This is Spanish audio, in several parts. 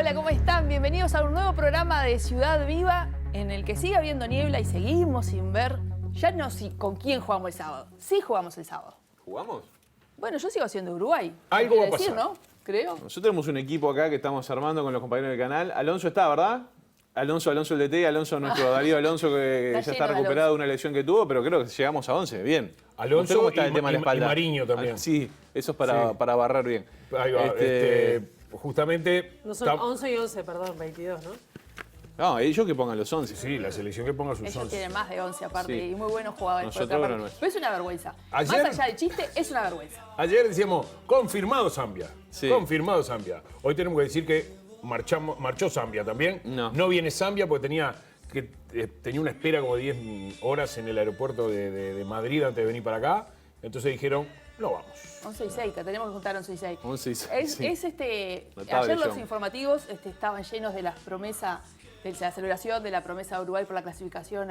Hola, ¿cómo están? Bienvenidos a un nuevo programa de Ciudad Viva en el que sigue habiendo niebla y seguimos sin ver, ya no si con quién jugamos el sábado. Sí jugamos el sábado. ¿Jugamos? Bueno, yo sigo siendo Uruguay. Algo va a decir, pasar. ¿no? Creo. Nosotros tenemos un equipo acá que estamos armando con los compañeros del canal. Alonso está, ¿verdad? Alonso el DT, Alonso nuestro Darío Alonso que Está ya está lleno de recuperado de una lesión que tuvo, pero creo que llegamos a 11, bien. ¿Usted Alonso cómo está el tema de la espalda? y Mariño también. Ah, sí, eso es para barrer bien. Ahí va, justamente... No son 11 y 11, perdón, 22, ¿no? No, ellos que pongan los 11. Sí, la selección que ponga sus Ellos 11. tienen más de 11 aparte Sí. y muy buenos jugadores. por Nosotros otra no parte. es. Pero es una vergüenza. Ayer- Más allá del chiste, es una vergüenza. Ayer decíamos, confirmado Zambia. Sí. Confirmado Zambia. Hoy tenemos que decir que marchó Zambia también. No. Viene Zambia porque tenía una espera como de 10 horas en el aeropuerto de Madrid antes de venir para acá. Entonces dijeron, no vamos. 11 y 6, tenemos que juntar 11 y 6. 11 y 6, sí. Notable, Ayer los John. informativos estaban llenos de las promesas, de la celebración de la promesa de Uruguay por la clasificación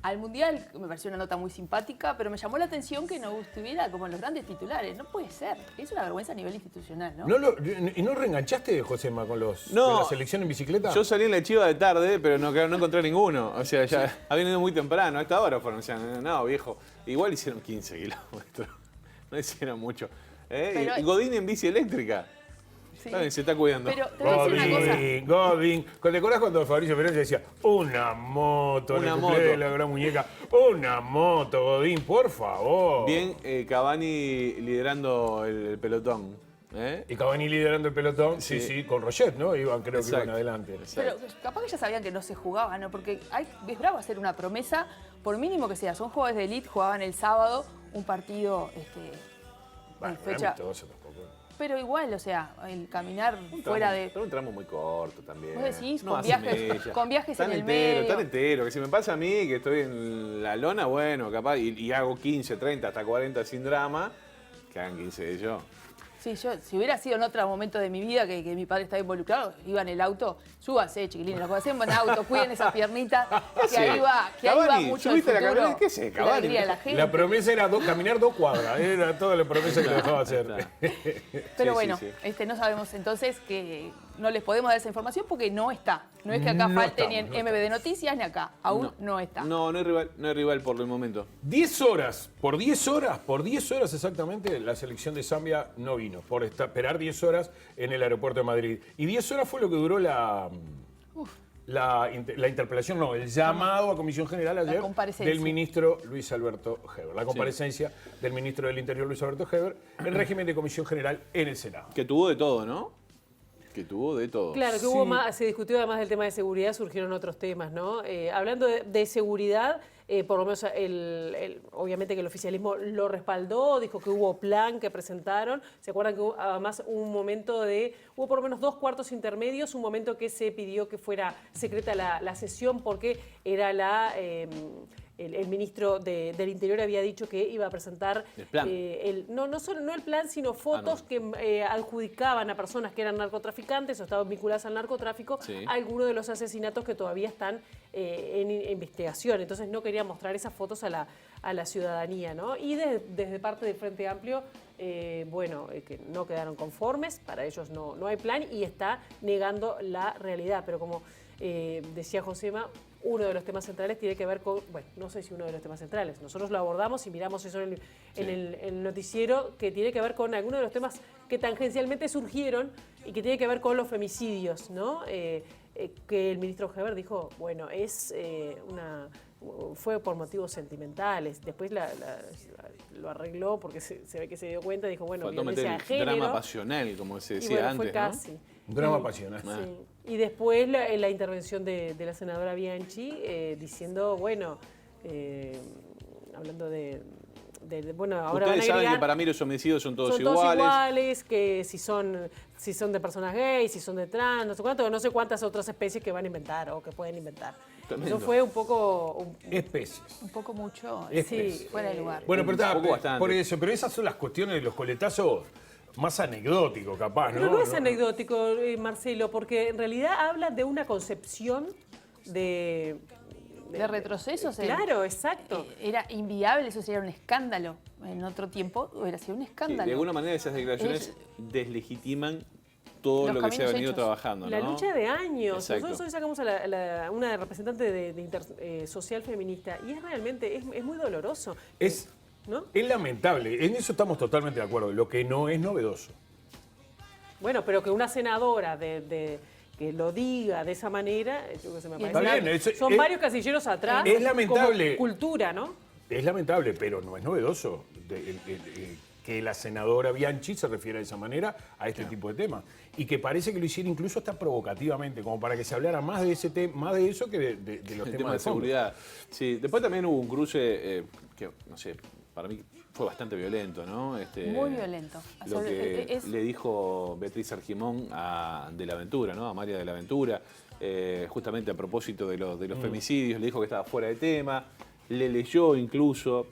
al Mundial. Me pareció una nota muy simpática, pero me llamó la atención que no estuviera como en los grandes titulares. No puede ser. Es una vergüenza a nivel institucional, ¿no? ¿Y no reenganchaste, Josema, con No. con la selección en bicicleta? Yo salí en la chiva de tarde, pero no encontré ninguno. O sea, ya habían ido muy temprano. A esta hora fueron. O sea, no, viejo. Igual hicieron 15 kilómetros. No hicieron mucho. Pero- Y Godín en bici eléctrica. Sí. Está bien, se está cuidando. Pero te voy a decir una cosa. Godín. ¿Te acordás cuando Fabricio Pérez decía, una moto, Una en el cumpleaños de moto. la gran muñeca? Una moto, Godín, por favor. Bien, Cavani liderando el pelotón. Y Cavani liderando el pelotón, sí, Sí. con Roget, ¿no? Creo que Exacto. iban adelante. Pero capaz que ya sabían que no se jugaba, ¿no? Porque es bravo hacer una promesa, por mínimo que sea. Son jugadores de elite, jugaban el sábado un partido Bueno, en fecha. amistoso tampoco. Pero igual, o sea, el caminar fuera de. Pero un tramo muy corto también. Vos decís, con hace viajes- mella. con viajes Tan en el entero, medio. Tan entero, que si me pasa a mí, que estoy en la lona, bueno, capaz, y hago 15, 30, hasta 40 sin drama, que hagan 15 de ellos. Sí, yo, si hubiera sido en otro momento de mi vida que mi padre estaba involucrado, iba en el auto, súbanse, chiquilines, lo conocemos en auto, cuiden esa piernita, que ahí va, Cavani, mucho el subiste a la futuro. camioneta, ¿qué sé, de la Cavani? alegría de la gente. La promesa era caminar 2 cuadras, era toda la promesa que le dejaba hacer. Pero Sí, bueno, sí. no sabemos entonces que no les podemos dar esa información porque no está. No es que acá No falte estamos, ni en no MB de Noticias ni acá. Aún no está. No hay rival por el momento. 10 horas, por 10 horas exactamente, la selección de Zambia no vino, por esperar 10 horas en el aeropuerto de Madrid. Y 10 horas fue lo que duró la interpelación, no, el llamado a Comisión General ayer comparecencia. del ministro Luis Alberto Heber. La comparecencia del ministro del Interior Luis Alberto Heber en régimen de Comisión General en el Senado. Que tuvo de todo, ¿no? Que tuvo de todo. Claro, que hubo más, se discutió además del tema de seguridad, surgieron otros temas, ¿no? Hablando de seguridad, por lo menos obviamente que el oficialismo lo respaldó, dijo que hubo plan que presentaron. ¿Se acuerdan que hubo además hubo por lo menos 2 cuartos intermedios, un momento que se pidió que fuera secreta la sesión porque era el ministro del Interior había dicho que iba a presentar El plan. no el plan, sino fotos que adjudicaban a personas que eran narcotraficantes o estaban vinculadas al narcotráfico Sí. a algunos de los asesinatos que todavía están en investigación. Entonces no quería mostrar esas fotos a la ciudadanía, ¿no? Y desde parte del Frente Amplio, que no quedaron conformes, para ellos no hay plan y está negando la realidad. Pero como decía Josema, uno de los temas centrales tiene que ver con, no sé si uno de los temas centrales, nosotros lo abordamos y miramos eso en el noticiero, que tiene que ver con algunos de los temas que tangencialmente surgieron y que tiene que ver con los femicidios, ¿no? Que el ministro Heber dijo, fue por motivos sentimentales, después lo arregló porque se ve que se dio cuenta, dijo, bueno, Faltó meter violencia de el género. drama pasional, como se Y decía bueno, antes, fue ¿no? casi. Un drama apasionante. Sí. Y después la intervención de la senadora Bianchi diciendo, hablando ahora van Ustedes a saben agregar, que para mí los homicidios son todos son todos iguales. iguales, que si son de personas gays, si son de trans, no sé cuántas otras especies que van a inventar o que pueden inventar. Tremendo. Eso fue un poco... Especies. Un poco mucho Sí, fuera de lugar. Bueno, pero, Un poco bastante. por eso, pero esas son las cuestiones de los coletazos más anecdóticos, capaz, ¿no? Pero no es anecdótico, Marcelo, porque en realidad habla de una concepción de retrocesos. Claro, exacto. Era inviable, eso sería un escándalo. En otro tiempo hubiera sido un Sí, escándalo. de alguna manera esas declaraciones deslegitiman todo Los lo que se ha caminos venido hechos. trabajando, La ¿no? lucha de años. Exacto. Nosotros hoy sacamos a una representante de social feminista y es realmente, es muy doloroso. Es, ¿No? es lamentable, en eso estamos totalmente de acuerdo. Lo que no es novedoso. Bueno, pero que una senadora que lo diga de esa manera, yo creo que se me Y parece. Está bien, Son varios casilleros atrás. es lamentable. Como cultura, ¿no? Es lamentable, pero no es novedoso que la senadora Bianchi se refiera de esa manera a este tipo de temas. Y que parece que lo hiciera incluso hasta provocativamente, como para que se hablara más de ese tema, más de eso que de los El temas tema de de fondo. seguridad. Sí, después también hubo un cruce que, no sé, para mí fue bastante violento, ¿no? Muy violento. O Lo sea, que le dijo Beatriz Argimón de la Aventura, ¿no? A María de la Aventura, justamente a propósito de los femicidios, le dijo que estaba fuera de tema, le leyó incluso,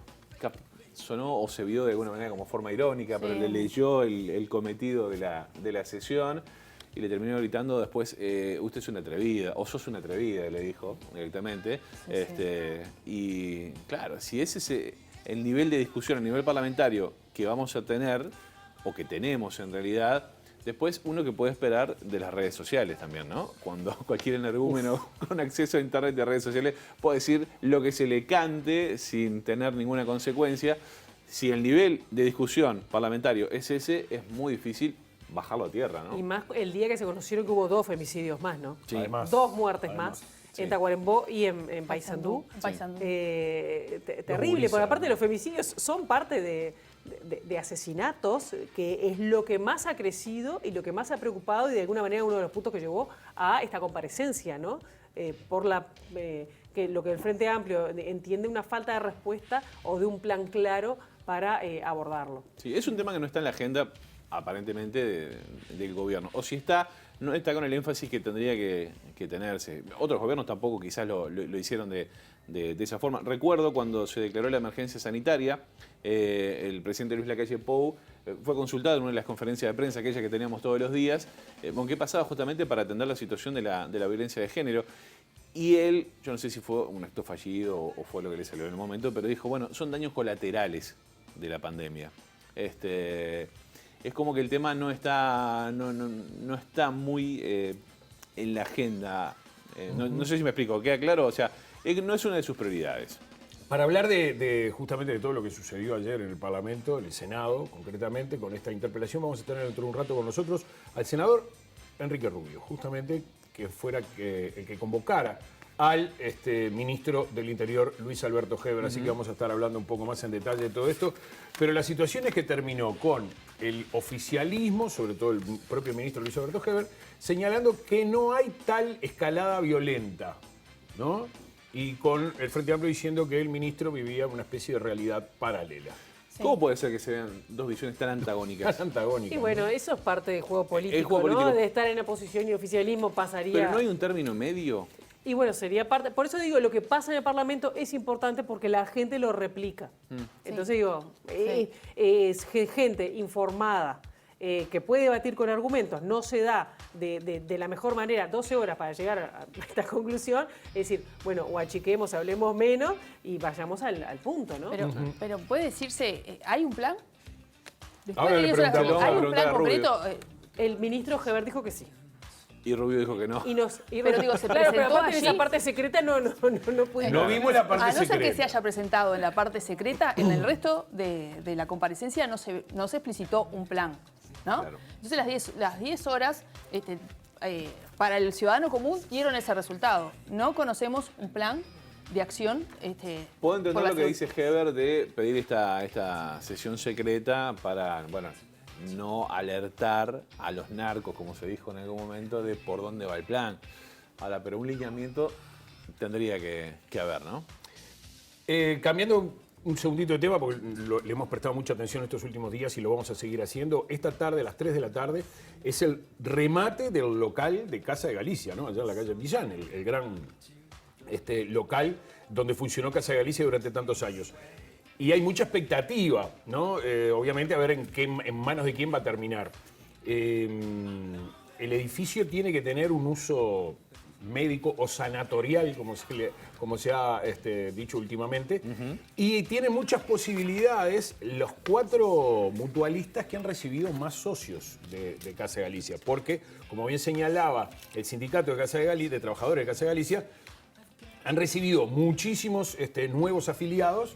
sonó o se vio de alguna manera como forma irónica, pero Sí. le leyó el cometido de la sesión y le terminó gritando después, usted es una atrevida, o sos una atrevida, le dijo directamente. Y claro, si ese es el nivel de discusión a nivel parlamentario que vamos a tener, o que tenemos en realidad, después uno que puede esperar de las redes sociales también, ¿no? Cuando cualquier energúmeno con acceso a internet y a redes sociales puede decir lo que se le cante sin tener ninguna consecuencia. Si el nivel de discusión parlamentario es ese, es muy difícil bajarlo a tierra, ¿no? Y más el día que se conocieron que hubo 2 femicidios más, ¿no? Sí. Además, 2 muertes además, más. sí. En Tacuarembó y en Paysandú. Paysandú. Terrible, gurises, porque aparte ¿no? los femicidios son parte de asesinatos, que es lo que más ha crecido y lo que más ha preocupado y de alguna manera uno de los puntos que llevó a esta comparecencia, ¿no? Que lo que el Frente Amplio entiende una falta de respuesta o de un plan claro para abordarlo. Sí, es un tema que no está en la agenda aparentemente del gobierno. O si está, no está con el énfasis que tendría que tenerse. Otros gobiernos tampoco quizás lo hicieron de esa forma. Recuerdo cuando se declaró la emergencia sanitaria, el presidente Luis Lacalle Pou fue consultado en una de las conferencias de prensa, aquella que teníamos todos los días, con qué pasaba justamente para atender la situación de la violencia de género. Y él, yo no sé si fue un acto fallido o fue lo que le salió en el momento, pero dijo, bueno, son daños colaterales de la pandemia. Es como que el tema no está muy en la agenda. No sé si me explico, ¿queda claro? O sea, no es una de sus prioridades. Para hablar justamente de todo lo que sucedió ayer en el Parlamento, en el Senado, concretamente, con esta interpelación, vamos a tener dentro de un rato con nosotros al senador Enrique Rubio, justamente que fuera el que convocara al ministro del Interior, Luis Alberto Heber. Así que vamos a estar hablando un poco más en detalle de todo esto. Pero la situación es que terminó con el oficialismo, sobre todo el propio ministro Luis Alberto Heber, señalando que no hay tal escalada violenta, ¿no? Y con el Frente Amplio diciendo que el ministro vivía una especie de realidad paralela. Sí. ¿Cómo puede ser que se vean dos visiones tan antagónicas? Tan antagónica. Y bueno, eso es parte del juego político, juego ¿no? político. De estar en oposición y oficialismo pasaría... Pero no hay un término medio. Y bueno, sería parte... Por eso digo, lo que pasa en el Parlamento es importante porque la gente lo replica. Entonces digo, es gente informada, que puede debatir con argumentos, no se da de la mejor manera 12 horas para llegar a esta conclusión, es decir, bueno, o achiquemos, hablemos menos y vayamos al punto, ¿no? Pero puede decirse, ¿hay un plan? Ahora le 10 horas, preguntamos, ¿hay un vamos a plan preguntarle a concreto? El ministro Heber dijo que sí. Y Rubio dijo que no. Pero digo, se claro, pero presentó aparte de esa allí. parte secreta no pudimos. No vimos la parte A no ser secreta. que se haya presentado en la parte secreta, en el resto de la comparecencia no se explicitó un plan, ¿no? Claro. Entonces las 10 horas para el ciudadano común dieron ese resultado. No conocemos un plan de acción. Puedo entender por la lo que salud. dice Heber de pedir esta sesión secreta para, bueno, no alertar a los narcos, como se dijo en algún momento, de por dónde va el plan. Ahora, pero un lineamiento tendría que haber, ¿no? Cambiando un segundito de tema, porque le hemos prestado mucha atención estos últimos días y lo vamos a seguir haciendo. Esta tarde, a las 3 de la tarde, es el remate del local de Casa de Galicia, ¿no? Allá en la calle Millán, el gran local donde funcionó Casa de Galicia durante tantos años. Y hay mucha expectativa, ¿no? Obviamente a ver en manos de quién va a terminar. El edificio tiene que tener un uso médico o sanatorial, como se ha dicho últimamente, y tiene muchas posibilidades los 4 mutualistas que han recibido más socios de Casa de Galicia, porque, como bien señalaba el sindicato de Casa de Galicia, de trabajadores de Casa de Galicia, han recibido muchísimos nuevos afiliados.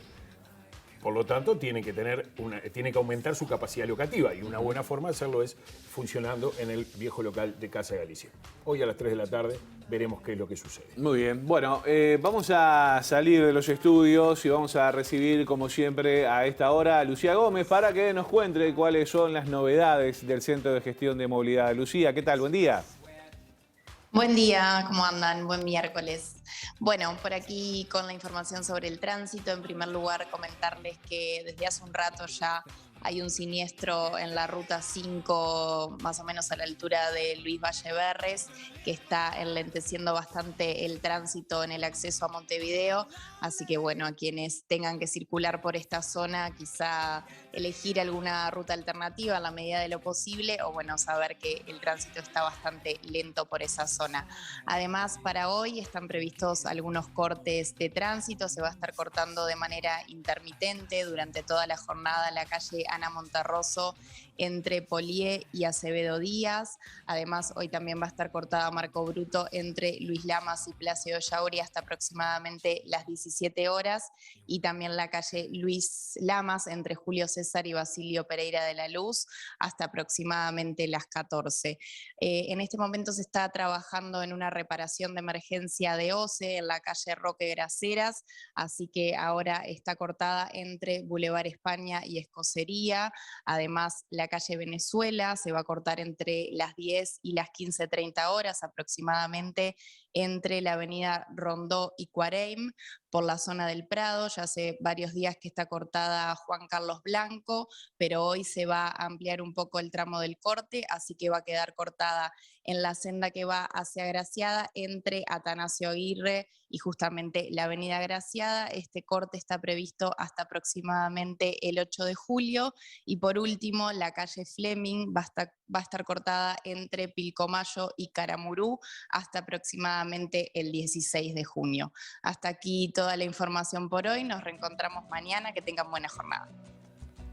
Por lo tanto, tiene que aumentar su capacidad locativa y una buena forma de hacerlo es funcionando en el viejo local de Casa de Galicia. Hoy a las 3 de la tarde veremos qué es lo que sucede. Muy bien. Bueno, vamos a salir de los estudios y vamos a recibir, como siempre, a esta hora a Lucía Gómez para que nos cuente cuáles son las novedades del Centro de Gestión de Movilidad. Lucía, ¿qué tal? Buen día. Buen día, ¿cómo andan? Buen miércoles. Bueno, por aquí con la información sobre el tránsito, en primer lugar comentarles que desde hace un rato ya hay un siniestro en la ruta 5, más o menos a la altura de Luis Valle Berres, que está enlenteciendo bastante el tránsito en el acceso a Montevideo. Así que bueno, a quienes tengan que circular por esta zona, quizá elegir alguna ruta alternativa en la medida de lo posible, o bueno, saber que el tránsito está bastante lento por esa zona. Además, para hoy están previstos algunos cortes de tránsito, se va a estar cortando de manera intermitente durante toda la jornada la calle Ana Monterroso entre Polié y Acevedo Díaz. Además, hoy también va a estar cortada Marco Bruto entre Luis Lamas y Plácido Yauri hasta aproximadamente las 17 horas. Y también la calle Luis Lamas entre Julio César y Basilio Pereira de la Luz hasta aproximadamente las 14. En este momento se está trabajando en una reparación de emergencia de OCE en la calle Roque Graceras, así que ahora está cortada entre Boulevard España y Escocería. Además, la calle Venezuela se va a cortar entre las 10 y las 15:30 horas aproximadamente entre la avenida Rondó y Cuareim. Por la zona del Prado, ya hace varios días que está cortada Juan Carlos Blanco, pero hoy se va a ampliar un poco el tramo del corte, así que va a quedar cortada en la senda que va hacia Graciada entre Atanasio Aguirre y justamente la avenida Graciada. Este corte está previsto hasta aproximadamente el 8 de julio. Y por último, la calle Fleming va a estar cortada entre Pilcomayo y Caramurú hasta aproximadamente el 16 de junio. Hasta aquí toda la información por hoy. Nos reencontramos mañana. Que tengan buena jornada.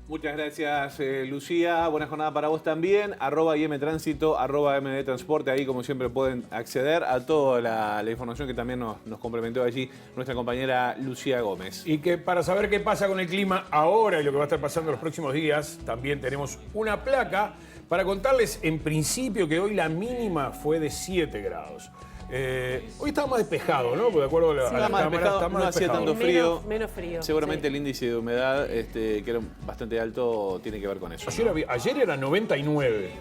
Muchas gracias, Lucía. Buena jornada para vos también. @IMTránsito, @MDTransporte. Ahí, como siempre, pueden acceder a toda la información que también nos complementó allí nuestra compañera Lucía Gómez. Y que para saber qué pasa con el clima ahora y lo que va a estar pasando los próximos días, también tenemos una placa para contarles en principio que hoy la mínima fue de 7 grados. Hoy estaba más despejado, ¿no? Porque de acuerdo a la cámara, está más no hacía despejado. tanto frío. Menos frío. Seguramente sí. el índice de humedad, que era bastante alto, tiene que ver con eso. Ayer era 99.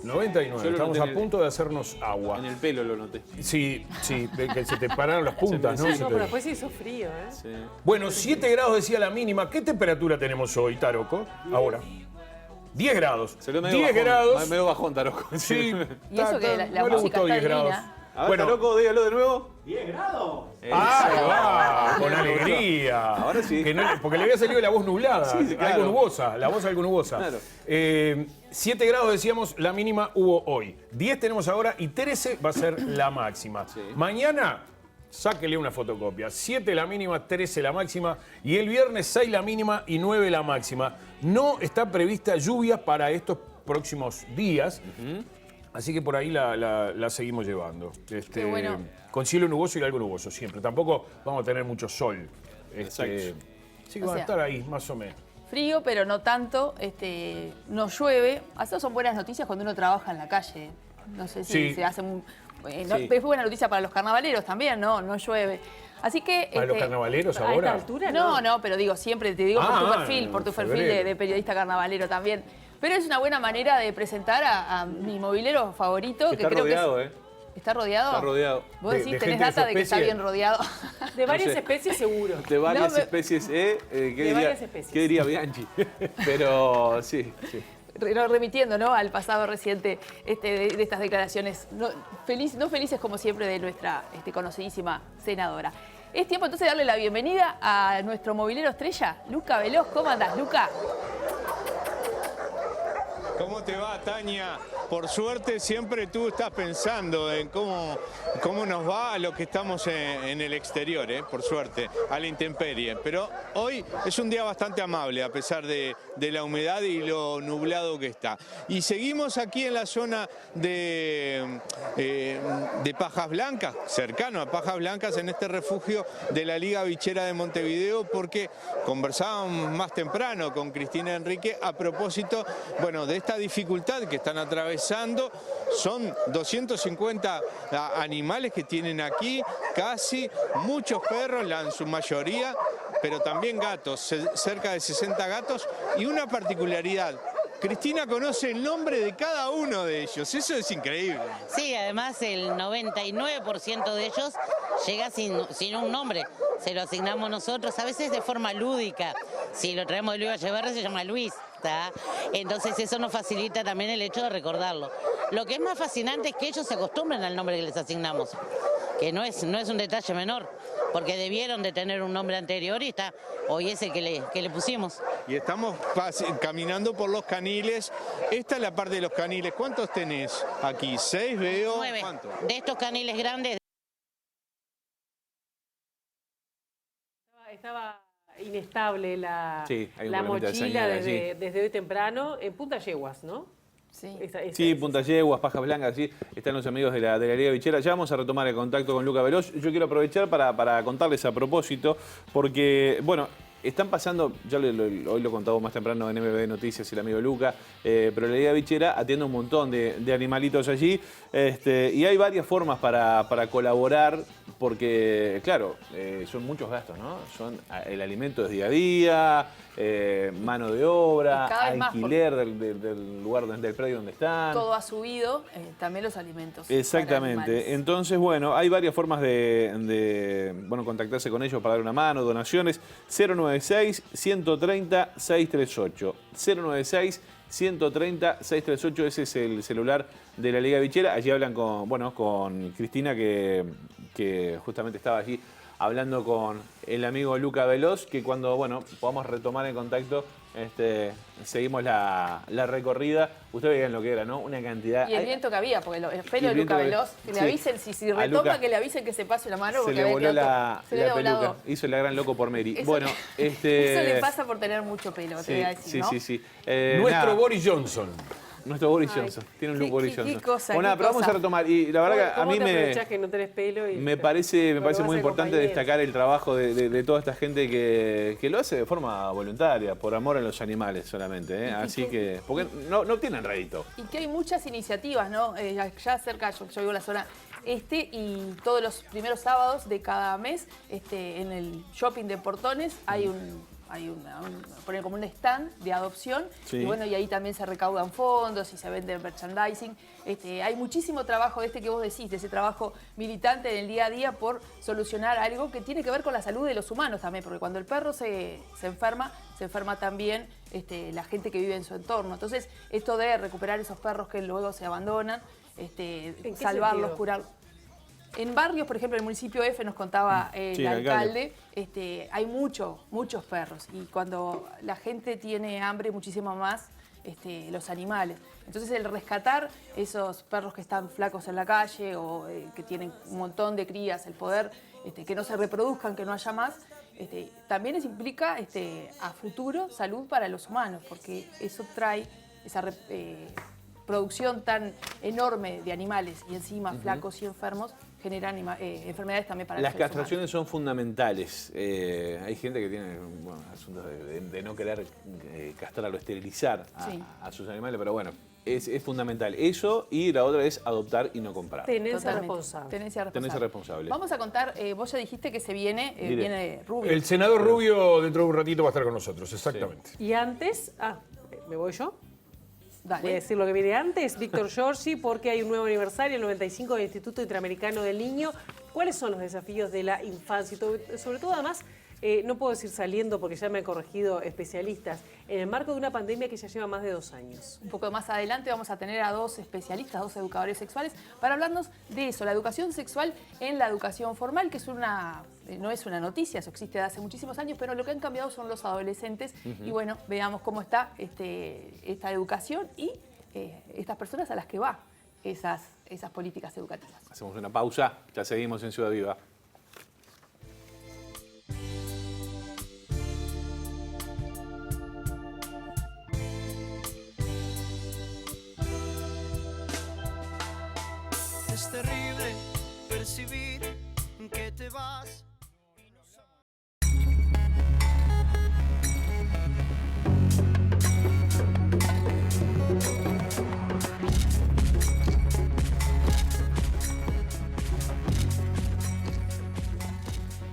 99. Yo lo Estamos noté a punto de hacernos agua. En el pelo lo noté. Sí, que se te pararon las puntas, ¿no? Sí. Se No, te- pero después se hizo frío, ¿eh? Sí. Bueno, 7 grados decía la mínima. ¿Qué temperatura tenemos hoy, Taroco? Ahora. 10 grados. Se lo medio 10 bajón, grados. medio bajón, Taroco. Sí. Y eso que la no le música gustó está 10 grados. divina. A ver, Bueno. Taroco, dígalo de nuevo. Ah, va, con alegría. Ahora sí. Que no- porque le había salido la voz nublada, Sí, claro. algo nubosa, la voz algo nubosa. Claro. 7 grados decíamos, la mínima hubo hoy. 10 tenemos ahora y 13 va a ser la máxima. Sí. Mañana, sáquele una fotocopia. 7 la mínima, 13 la máxima. Y el viernes 6 la mínima y 9 la máxima. No está prevista lluvia para estos próximos días. Así que por ahí la seguimos llevando. Qué bueno. Con cielo nuboso y algo nuboso siempre. Tampoco vamos a tener mucho sol. Exacto. Así que O van a sea, estar ahí, más o menos. Frío, pero no tanto. No llueve. Esas son buenas noticias cuando uno trabaja en la calle. No sé si Sí. se hacen... Sí. Es buena noticia para los carnavaleros también, ¿no? No llueve. Así que... Para los carnavaleros A esta ahora. altura, No, pero digo, siempre te digo por tu perfil, en de febrero. periodista carnavalero también. Pero es una buena manera de presentar a mi movilero favorito. Está que creo rodeado, que ¿Está rodeado? Está rodeado. Vos De- decís, de tenés gente de su data de que está especie. bien rodeado. De varias sé. especies seguro. De varias No, me- especies, ¿qué varias especies. ¿Qué diría Bianchi? Pero sí. Remitiendo, ¿no?, al pasado reciente de estas declaraciones no felices como siempre de nuestra conocidísima senadora. Es tiempo entonces de darle la bienvenida a nuestro movilero estrella, Luca Veloz. ¿Cómo andás, Luca? ¿Cómo te va, Tania? por suerte siempre tú estás pensando en cómo nos va a los que estamos en el exterior, por suerte, a la intemperie. Pero hoy es un día bastante amable a pesar de la humedad y lo nublado que está. Y seguimos aquí en la zona de Pajas Blancas, cercano a Pajas Blancas, en este refugio de la Liga Bichera de Montevideo, porque conversábamos más temprano con Cristina Enrique a propósito, bueno, de esta dificultad que están atravesando. Son 250 animales que tienen aquí, casi, muchos perros, en su mayoría, pero también gatos, cerca de 60 gatos, y una particularidad: Cristina conoce el nombre de cada uno de ellos, eso es increíble. Sí, además el 99% de ellos llega sin un nombre, se lo asignamos nosotros, a veces de forma lúdica. Si lo traemos de Luis Valleverre se llama Luis, ¿tá? Entonces eso nos facilita también el hecho de recordarlo. Lo que es más fascinante es que ellos se acostumbran al nombre que les asignamos, que no es un detalle menor, porque debieron de tener un nombre anterior y hoy es el que le pusimos. Y estamos caminando por los caniles. Esta es la parte de los caniles. ¿Cuántos tenés aquí? 6 veo. 9. ¿Cuántos? De estos caniles grandes. Estaba inestable la Sí, hay un la problemita de mochila señal allí. desde hoy temprano en Punta Yeguas, ¿no? Sí. Sí, Punta Yeguas, Pajas Blancas, sí, están los amigos de la Liga Bichera. Ya vamos a retomar el contacto con Luca Veloz. Yo quiero aprovechar para contarles a propósito, porque, bueno, están pasando, hoy lo contaba más temprano en MBD Noticias el amigo Luca, pero la Liga Bichera atiende un montón de animalitos allí, y hay varias formas para colaborar, porque, claro, son muchos gastos, ¿no? El alimento es día a día, mano de obra, Y cada vez más, alquiler del lugar, del predio donde están. Todo ha subido, también los alimentos. para Exactamente. animales. Entonces, bueno, hay varias formas de contactarse con ellos para dar una mano, donaciones. 096-130-638. 096-130-638, ese es el celular de la Liga Bichera. Allí hablan con Cristina, que justamente estaba allí hablando con el amigo Luca Veloz, que cuando podamos retomar el contacto, seguimos la recorrida. Ustedes veían lo que era, ¿no? Una cantidad. Y el viento que había, porque el pelo de el Luca viento Veloz, que le sí. avisen, si A retoma, Luca que le avisen que se pase la mano, se porque le había voló quedado la se le había peluca. volado. Hizo la gran loco por Mary. Eso, eso le pasa por tener mucho pelo, te voy a decir, ¿no? Sí. Nuestro Nada, Boris Johnson. nuestro Boris Ay, Johnson. Tiene un qué- look Boris qué Johnson. cosa, Bueno, qué pero vamos cosa. a retomar. Y la verdad que a ¿Cómo mí te aprovechás que no tenés pelo? me parece Lo que muy vas a importante compañeros. destacar el trabajo de toda esta gente que lo hace de forma voluntaria, por amor a los animales solamente. Así que, porque no obtienen rédito. Y que hay muchas iniciativas, ¿no? Ya cerca, yo vivo en la zona y todos los primeros sábados de cada mes, en el shopping de Portones hay ponen como un stand de adopción, Sí. y bueno, y ahí también se recaudan fondos y se vende merchandising. Hay muchísimo trabajo que vos decís, de ese trabajo militante en el día a día por solucionar algo que tiene que ver con la salud de los humanos también, porque cuando el perro se enferma también la gente que vive en su entorno. Entonces, esto de recuperar esos perros que luego se abandonan, qué salvarlos, sentido? curarlos. En barrios, por ejemplo, en el municipio F nos contaba Sí, el el alcalde, hay muchos perros, y cuando la gente tiene hambre, muchísimo más los animales. Entonces, el rescatar esos perros que están flacos en la calle o que tienen un montón de crías, el poder que no se reproduzcan, que no haya más, también implica a futuro salud para los humanos, porque eso trae esa producción tan enorme de animales y encima flacos y enfermos, generan enfermedades también para Las los seres castraciones son fundamentales. Hay gente que tiene asuntos de no querer castrar o esterilizar Sí. a sus animales, pero bueno, es fundamental. Eso, y la otra es adoptar y no comprar. Tenencia Totalmente. responsable. Tenencia responsable. Vamos a contar, vos ya dijiste que se viene Rubio. El senador Rubio dentro de un ratito va a estar con nosotros, exactamente. Y antes, ¿me voy yo? Dale. Voy a decir lo que viene antes, Víctor Giorgi, porque hay un nuevo aniversario, el 95 del Instituto Interamericano del Niño. ¿Cuáles son los desafíos de la infancia? Y sobre todo, además, no puedo decir saliendo porque ya me han corregido especialistas, en el marco de una pandemia que ya lleva más de 2 años. Un poco más adelante vamos a tener a 2 especialistas, 2 educadores sexuales, para hablarnos de eso, la educación sexual en la educación formal, que es no es una noticia, eso existe desde hace muchísimos años, pero lo que han cambiado son los adolescentes. Y bueno, veamos cómo está esta educación y estas personas a las que va esas políticas educativas. Hacemos una pausa, ya seguimos en Ciudad Viva. Es terrible percibir que te vas.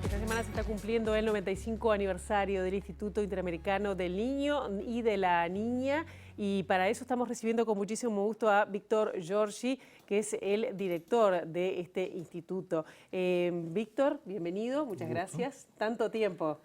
Esta semana se está cumpliendo el 95 aniversario del Instituto Interamericano del Niño y de la Niña. Y para eso estamos recibiendo con muchísimo gusto a Víctor Giorgi, que es el director de este instituto. Víctor, bienvenido, muchas gracias. Tanto tiempo,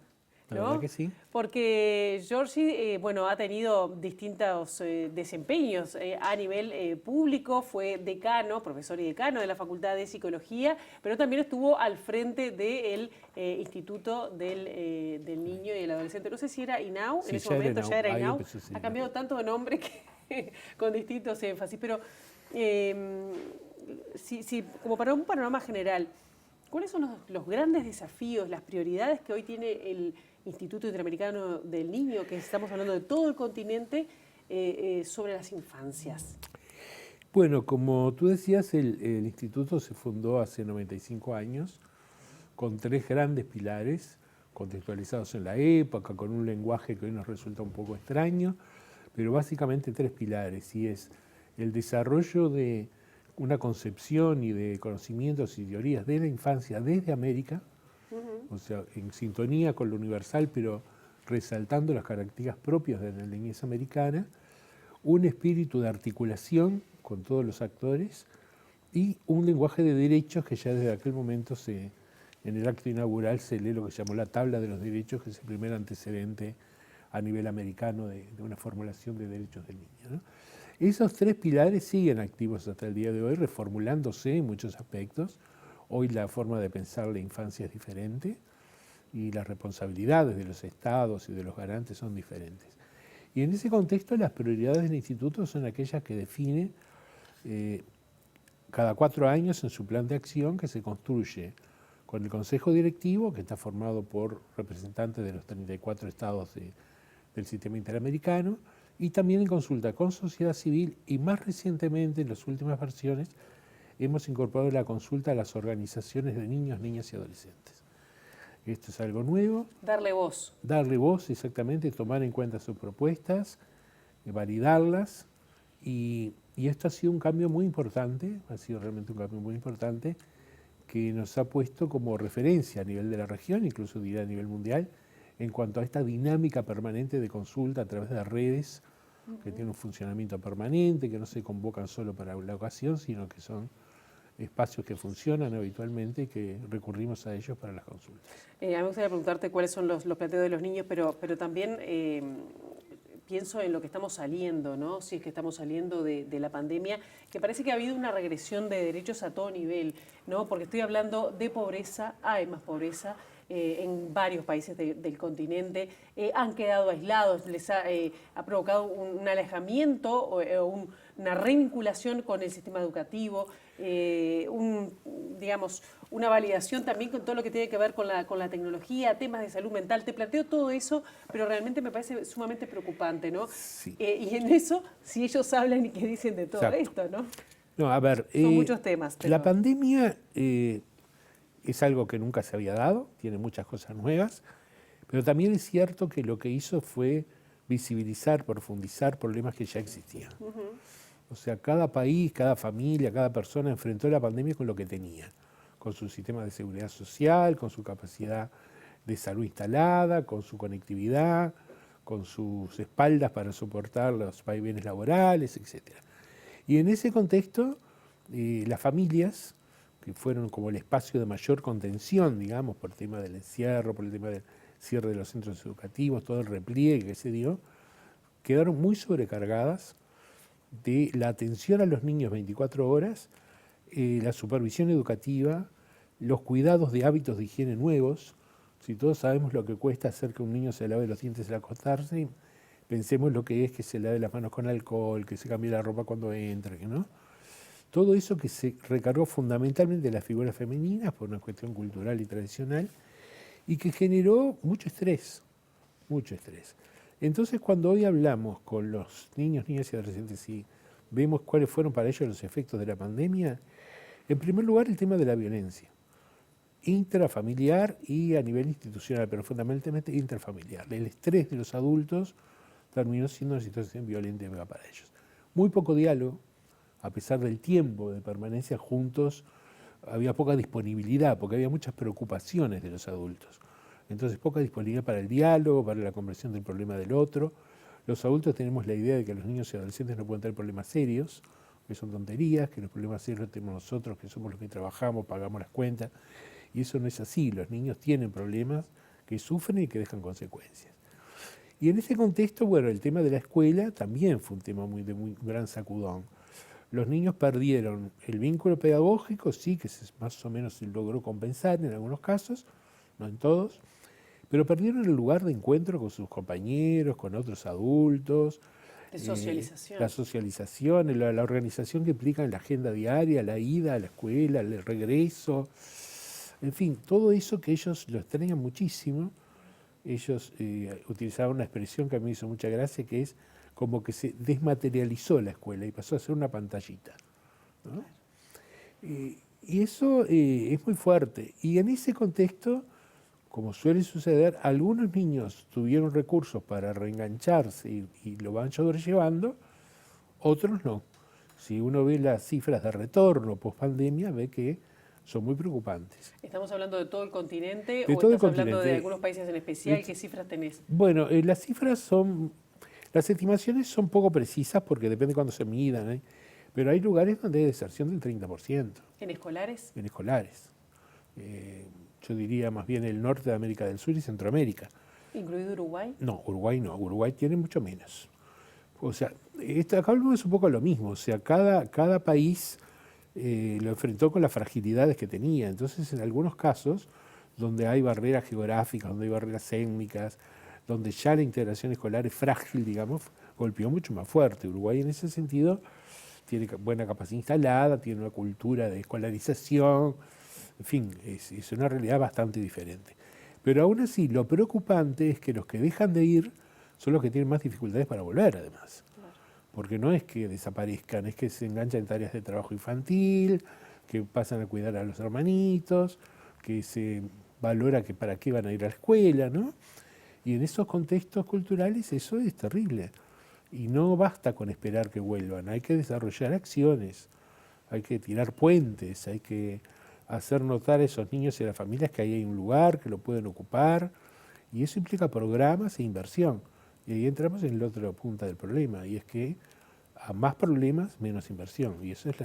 ¿no? La verdad que sí. Porque Giorgi, bueno, ha tenido distintos desempeños a nivel público, fue decano, profesor y decano de la Facultad de Psicología, pero también estuvo al frente del Instituto del Niño y el Adolescente. No sé si era INAU, Sí, en ese ya era momento INAU, ya era ahí INAU. empezó a ser Ha INAU. cambiado tanto de nombre que con distintos énfasis, pero como para un panorama general, ¿cuáles son los grandes desafíos, las prioridades que hoy tiene el Instituto Interamericano del Niño, que estamos hablando de todo el continente, sobre las infancias? Bueno, como tú decías, el instituto se fundó hace 95 años con 3 grandes pilares contextualizados en la época, con un lenguaje que hoy nos resulta un poco extraño, pero básicamente 3 pilares, y es el desarrollo de una concepción y de conocimientos y teorías de la infancia desde América, o sea, en sintonía con lo universal, pero resaltando las características propias de la niñez americana, un espíritu de articulación con todos los actores y un lenguaje de derechos que ya desde aquel momento en el acto inaugural se lee lo que se llamó la Tabla de los Derechos, que es el primer antecedente a nivel americano de una formulación de derechos del niño, ¿no? Esos 3 pilares siguen activos hasta el día de hoy, reformulándose en muchos aspectos. Hoy la forma de pensar la infancia es diferente y las responsabilidades de los estados y de los garantes son diferentes. Y en ese contexto las prioridades del instituto son aquellas que define cada 4 años en su plan de acción, que se construye con el Consejo Directivo, que está formado por representantes de los 34 estados del sistema interamericano, y también en consulta con sociedad civil, y más recientemente, en las últimas versiones, hemos incorporado la consulta a las organizaciones de niños, niñas y adolescentes. Esto es algo nuevo. Darle voz. Darle voz, exactamente, tomar en cuenta sus propuestas, validarlas, y esto ha sido un cambio muy importante, ha sido realmente un cambio muy importante, que nos ha puesto como referencia a nivel de la región, incluso diría a nivel mundial, en cuanto a esta dinámica permanente de consulta a través de redes, que tienen un funcionamiento permanente, que no se convocan solo para la ocasión, sino que son espacios que funcionan habitualmente y que recurrimos a ellos para las consultas. A mí me gustaría preguntarte cuáles son los planteos de los niños, pero también pienso en lo que estamos saliendo, ¿no? Si es que estamos saliendo de la pandemia, que parece que ha habido una regresión de derechos a todo nivel, ¿no? Porque estoy hablando de pobreza, hay más pobreza en varios países del continente, han quedado aislados, les ha provocado un alejamiento o una revinculación con el sistema educativo, digamos, una validación también con todo lo que tiene que ver con la tecnología, temas de salud mental. Te planteo todo eso, pero realmente me parece sumamente preocupante, ¿no? Sí. Y en eso, si ellos hablan y que dicen de todo Exacto. esto, ¿no? No, a ver, Son muchos temas. Pero... La pandemia es algo que nunca se había dado, tiene muchas cosas nuevas, pero también es cierto que lo que hizo fue visibilizar, profundizar problemas que ya existían. O sea, cada país, cada familia, cada persona enfrentó la pandemia con lo que tenía, con su sistema de seguridad social, con su capacidad de salud instalada, con su conectividad, con sus espaldas para soportar los vaivenes laborales, etc. Y en ese contexto, las familias, que fueron como el espacio de mayor contención, digamos, por el tema del encierro, por el tema del cierre de los centros educativos, todo el repliegue que se dio, quedaron muy sobrecargadas de la atención a los niños 24 horas, la supervisión educativa, los cuidados de hábitos de higiene nuevos. Si todos sabemos lo que cuesta hacer que un niño se lave los dientes al acostarse, Pensemos lo que es que se lave las manos con alcohol, que se cambie la ropa cuando entra, ¿no? Todo eso que se recargó fundamentalmente en las figuras femeninas por una cuestión cultural y tradicional y que generó mucho estrés, mucho estrés. Entonces, cuando hoy hablamos con los niños, niñas y adolescentes y vemos cuáles fueron para ellos los efectos de la pandemia, en primer lugar el tema de la violencia, intrafamiliar y a nivel institucional, pero fundamentalmente intrafamiliar. El estrés de los adultos terminó siendo una situación violenta para ellos. Muy poco diálogo, a pesar del tiempo de permanencia juntos, había poca disponibilidad, porque había muchas preocupaciones de los adultos. Entonces, poca disponibilidad para el diálogo, para la comprensión del problema del otro. Los adultos tenemos la idea de que los niños y adolescentes no pueden tener problemas serios, que son tonterías, que los problemas serios los tenemos nosotros, que somos los que trabajamos, pagamos las cuentas. Y eso no es así. Los niños tienen problemas que sufren y que dejan consecuencias. Y en ese contexto, bueno, el tema de la escuela también fue un tema de muy gran sacudón. Los niños perdieron el vínculo pedagógico, sí, que más o menos se logró compensar en algunos casos, no en todos, pero perdieron el lugar de encuentro con sus compañeros, con otros adultos. De socialización. La socialización, la organización que implica en la agenda diaria, la ida a la escuela, el regreso, en fin, todo eso que ellos lo extrañan muchísimo. Ellos utilizaban una expresión que a mí me hizo mucha gracia, que es como que se desmaterializó la escuela y pasó a ser una pantallita, ¿no? Y eso es muy fuerte. Y en ese contexto, como suele suceder, algunos niños tuvieron recursos para reengancharse y lo van sobrellevando, otros no. Si uno ve las cifras de retorno post-pandemia, ve que son muy preocupantes. ¿Estamos hablando de todo el continente De o todo el estás hablando continente. de algunos países en especial? ¿Qué cifras tenés? Bueno, las estimaciones son poco precisas porque depende de cuándo se midan, ¿eh? Pero hay lugares donde hay deserción del 30%. ¿En escolares? En escolares. Yo diría más bien el norte de América del Sur y Centroamérica. ¿Incluido Uruguay? No, Uruguay tiene mucho menos. O sea, acá hablamos un poco lo mismo, o sea, cada país lo enfrentó con las fragilidades que tenía. Entonces, en algunos casos, donde hay barreras geográficas, donde hay barreras étnicas, donde ya la integración escolar es frágil, digamos, golpeó mucho más fuerte. Uruguay en ese sentido tiene buena capacidad instalada, tiene una cultura de escolarización, en fin, es una realidad bastante diferente. Pero aún así, lo preocupante es que los que dejan de ir son los que tienen más dificultades para volver, además. Porque no es que desaparezcan, es que se enganchan en tareas de trabajo infantil, que pasan a cuidar a los hermanitos, que se valora que para qué van a ir a la escuela, ¿no? Y en esos contextos culturales eso es terrible. Y no basta con esperar que vuelvan, hay que desarrollar acciones, hay que tirar puentes, hay que hacer notar a esos niños y a las familias que ahí hay un lugar, que lo pueden ocupar, y eso implica programas e inversión. Y ahí entramos en la otra punta del problema, y es que a más problemas, menos inversión. Y eso es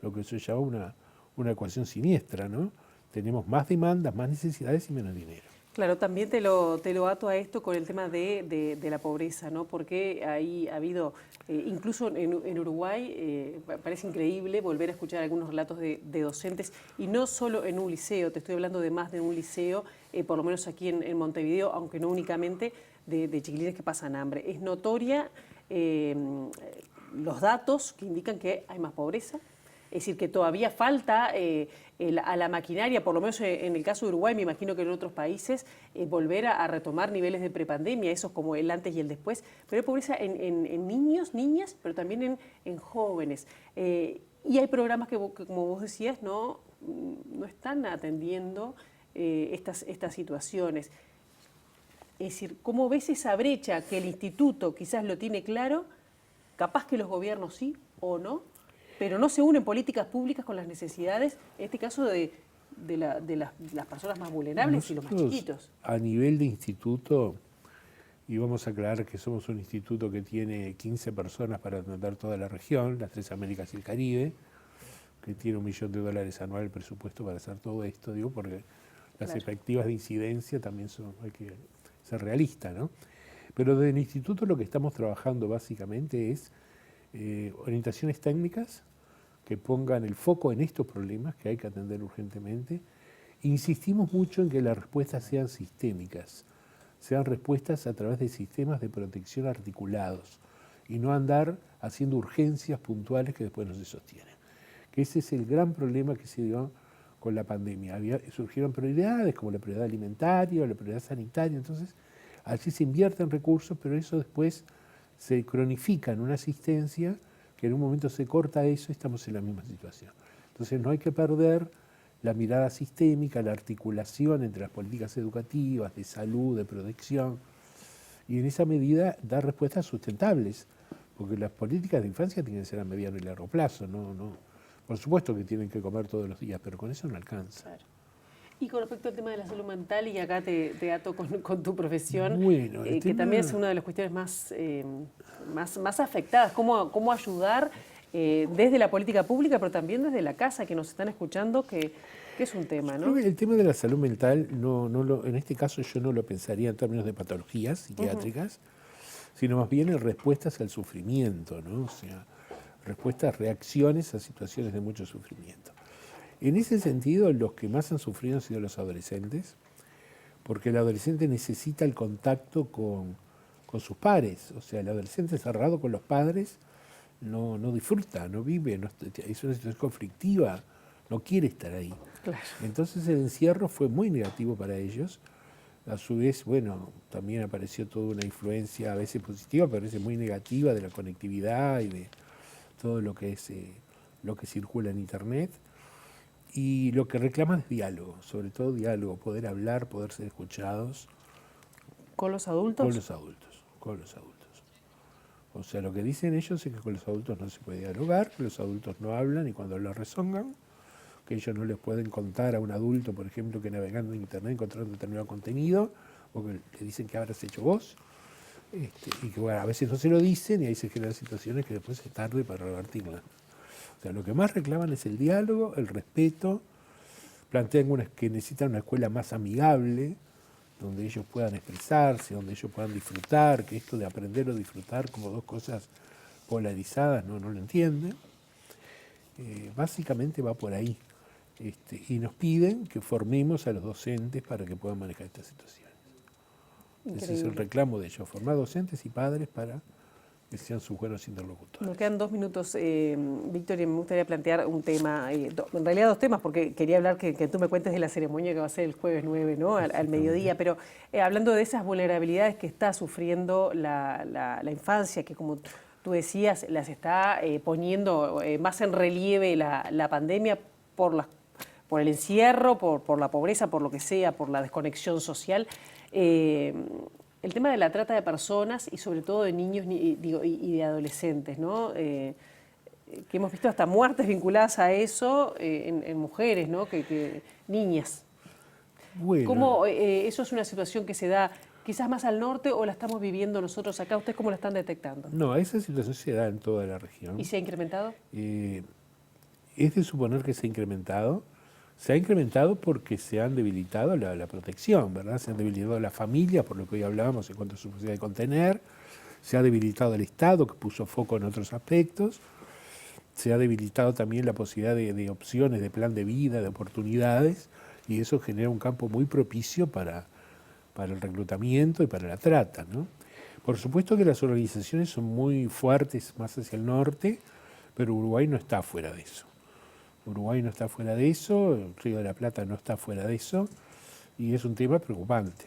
lo que se llama una ecuación siniestra, ¿no? Tenemos más demandas, más necesidades y menos dinero. Claro, también te lo ato a esto con el tema de la pobreza, ¿no? Porque ahí ha habido, incluso en Uruguay, parece increíble volver a escuchar algunos relatos de docentes, y no solo en un liceo, te estoy hablando de más de un liceo, por lo menos aquí en Montevideo, aunque no únicamente, de chiquilines que pasan hambre. Es notoria los datos que indican que hay más pobreza. Es decir, que todavía falta a la maquinaria, por lo menos en el caso de Uruguay, me imagino que en otros países, volver a retomar niveles de prepandemia, eso es como el antes y el después. Pero hay pobreza en niños, niñas, pero también en jóvenes. Y hay programas que, como vos decías, no están atendiendo estas situaciones. Es decir, ¿cómo ves esa brecha que el instituto quizás lo tiene claro? Capaz que los gobiernos sí o no, pero no se unen políticas públicas con las necesidades, en este caso de las personas más vulnerables y los más chiquitos. A nivel de instituto, y vamos a aclarar que somos un instituto que tiene 15 personas para atender toda la región, las 3 Américas y el Caribe, que tiene $1 millón anual el presupuesto para hacer todo esto, digo, porque las efectivas de incidencia también hay que ser realistas, ¿no? Pero desde el instituto lo que estamos trabajando básicamente es orientaciones técnicas que pongan el foco en estos problemas que hay que atender urgentemente. Insistimos mucho en que las respuestas sean sistémicas, sean respuestas a través de sistemas de protección articulados y no andar haciendo urgencias puntuales que después no se sostienen. Que ese es el gran problema que se dio con la pandemia. Surgieron prioridades como la prioridad alimentaria o la prioridad sanitaria, entonces allí se invierten recursos, pero eso después se cronifica en una asistencia que en un momento se corta eso y estamos en la misma situación. Entonces no hay que perder la mirada sistémica, la articulación entre las políticas educativas, de salud, de protección, y en esa medida dar respuestas sustentables, porque las políticas de infancia tienen que ser a mediano y largo plazo, no. Por supuesto que tienen que comer todos los días, pero con eso no alcanza. Claro. Y con respecto al tema de la salud mental, y acá te ato con tu profesión, Bueno, que también es una de las cuestiones más afectadas, cómo ayudar desde la política pública, pero también desde la casa, que nos están escuchando, que es un tema, ¿no? Creo que el tema de la salud mental, en este caso yo no lo pensaría en términos de patologías psiquiátricas, sino más bien en respuestas al sufrimiento, ¿no? O sea, respuestas, reacciones a situaciones de mucho sufrimiento. En ese sentido, los que más han sufrido han sido los adolescentes, porque el adolescente necesita el contacto con sus pares. O sea, el adolescente cerrado con los padres no disfruta, no vive, es una situación conflictiva, no quiere estar ahí. Claro. Entonces el encierro fue muy negativo para ellos. A su vez, bueno, también apareció toda una influencia a veces positiva, pero a veces muy negativa de la conectividad y de todo lo que circula en Internet. Y lo que reclaman es diálogo, sobre todo diálogo, poder hablar, poder ser escuchados. ¿Con los adultos? Con los adultos. O sea, lo que dicen ellos es que con los adultos no se puede dialogar, que los adultos no hablan y cuando los rezongan, que ellos no les pueden contar a un adulto, por ejemplo, que navegando en Internet encontraron determinado contenido, o que le dicen que habrás hecho vos, y que bueno, a veces no se lo dicen y ahí se generan situaciones que después es tarde para revertirlas. O sea, lo que más reclaman es el diálogo, el respeto, plantean que necesitan una escuela más amigable, donde ellos puedan expresarse, donde ellos puedan disfrutar, que esto de aprender o disfrutar como dos cosas polarizadas no lo entienden. Básicamente va por ahí. Y nos piden que formemos a los docentes para que puedan manejar estas situaciones. Increíble. Ese es el reclamo de ellos, formar docentes y padres para que sean sus buenos interlocutores. Nos quedan 2 minutos, Víctor, y me gustaría plantear un tema, en realidad 2 temas, porque quería hablar que tú me cuentes de la ceremonia que va a ser el jueves 9, ¿no? al mediodía, pero hablando de esas vulnerabilidades que está sufriendo la infancia, que como tú decías, las está poniendo más en relieve la pandemia por el encierro, por la pobreza, por lo que sea, por la desconexión social. El tema de la trata de personas y sobre todo de niños y de adolescentes, ¿no? Que hemos visto hasta muertes vinculadas a eso en mujeres, ¿no? Niñas. Bueno. ¿Cómo eso es una situación que se da quizás más al norte o la estamos viviendo nosotros acá? ¿Ustedes cómo la están detectando? No, esa situación se da en toda la región. ¿Y se ha incrementado? Es de suponer que se ha incrementado. Se ha incrementado porque se han debilitado la protección, ¿verdad? Se han debilitado las familias, por lo que hoy hablábamos en cuanto a su posibilidad de contener. Se ha debilitado el Estado, que puso foco en otros aspectos. Se ha debilitado también la posibilidad de opciones, de plan de vida, de oportunidades. Y eso genera un campo muy propicio para el reclutamiento y para la trata, ¿no? Por supuesto que las organizaciones son muy fuertes más hacia el norte, pero Uruguay no está fuera de eso. Uruguay no está fuera de eso, el Río de la Plata no está fuera de eso, y es un tema preocupante.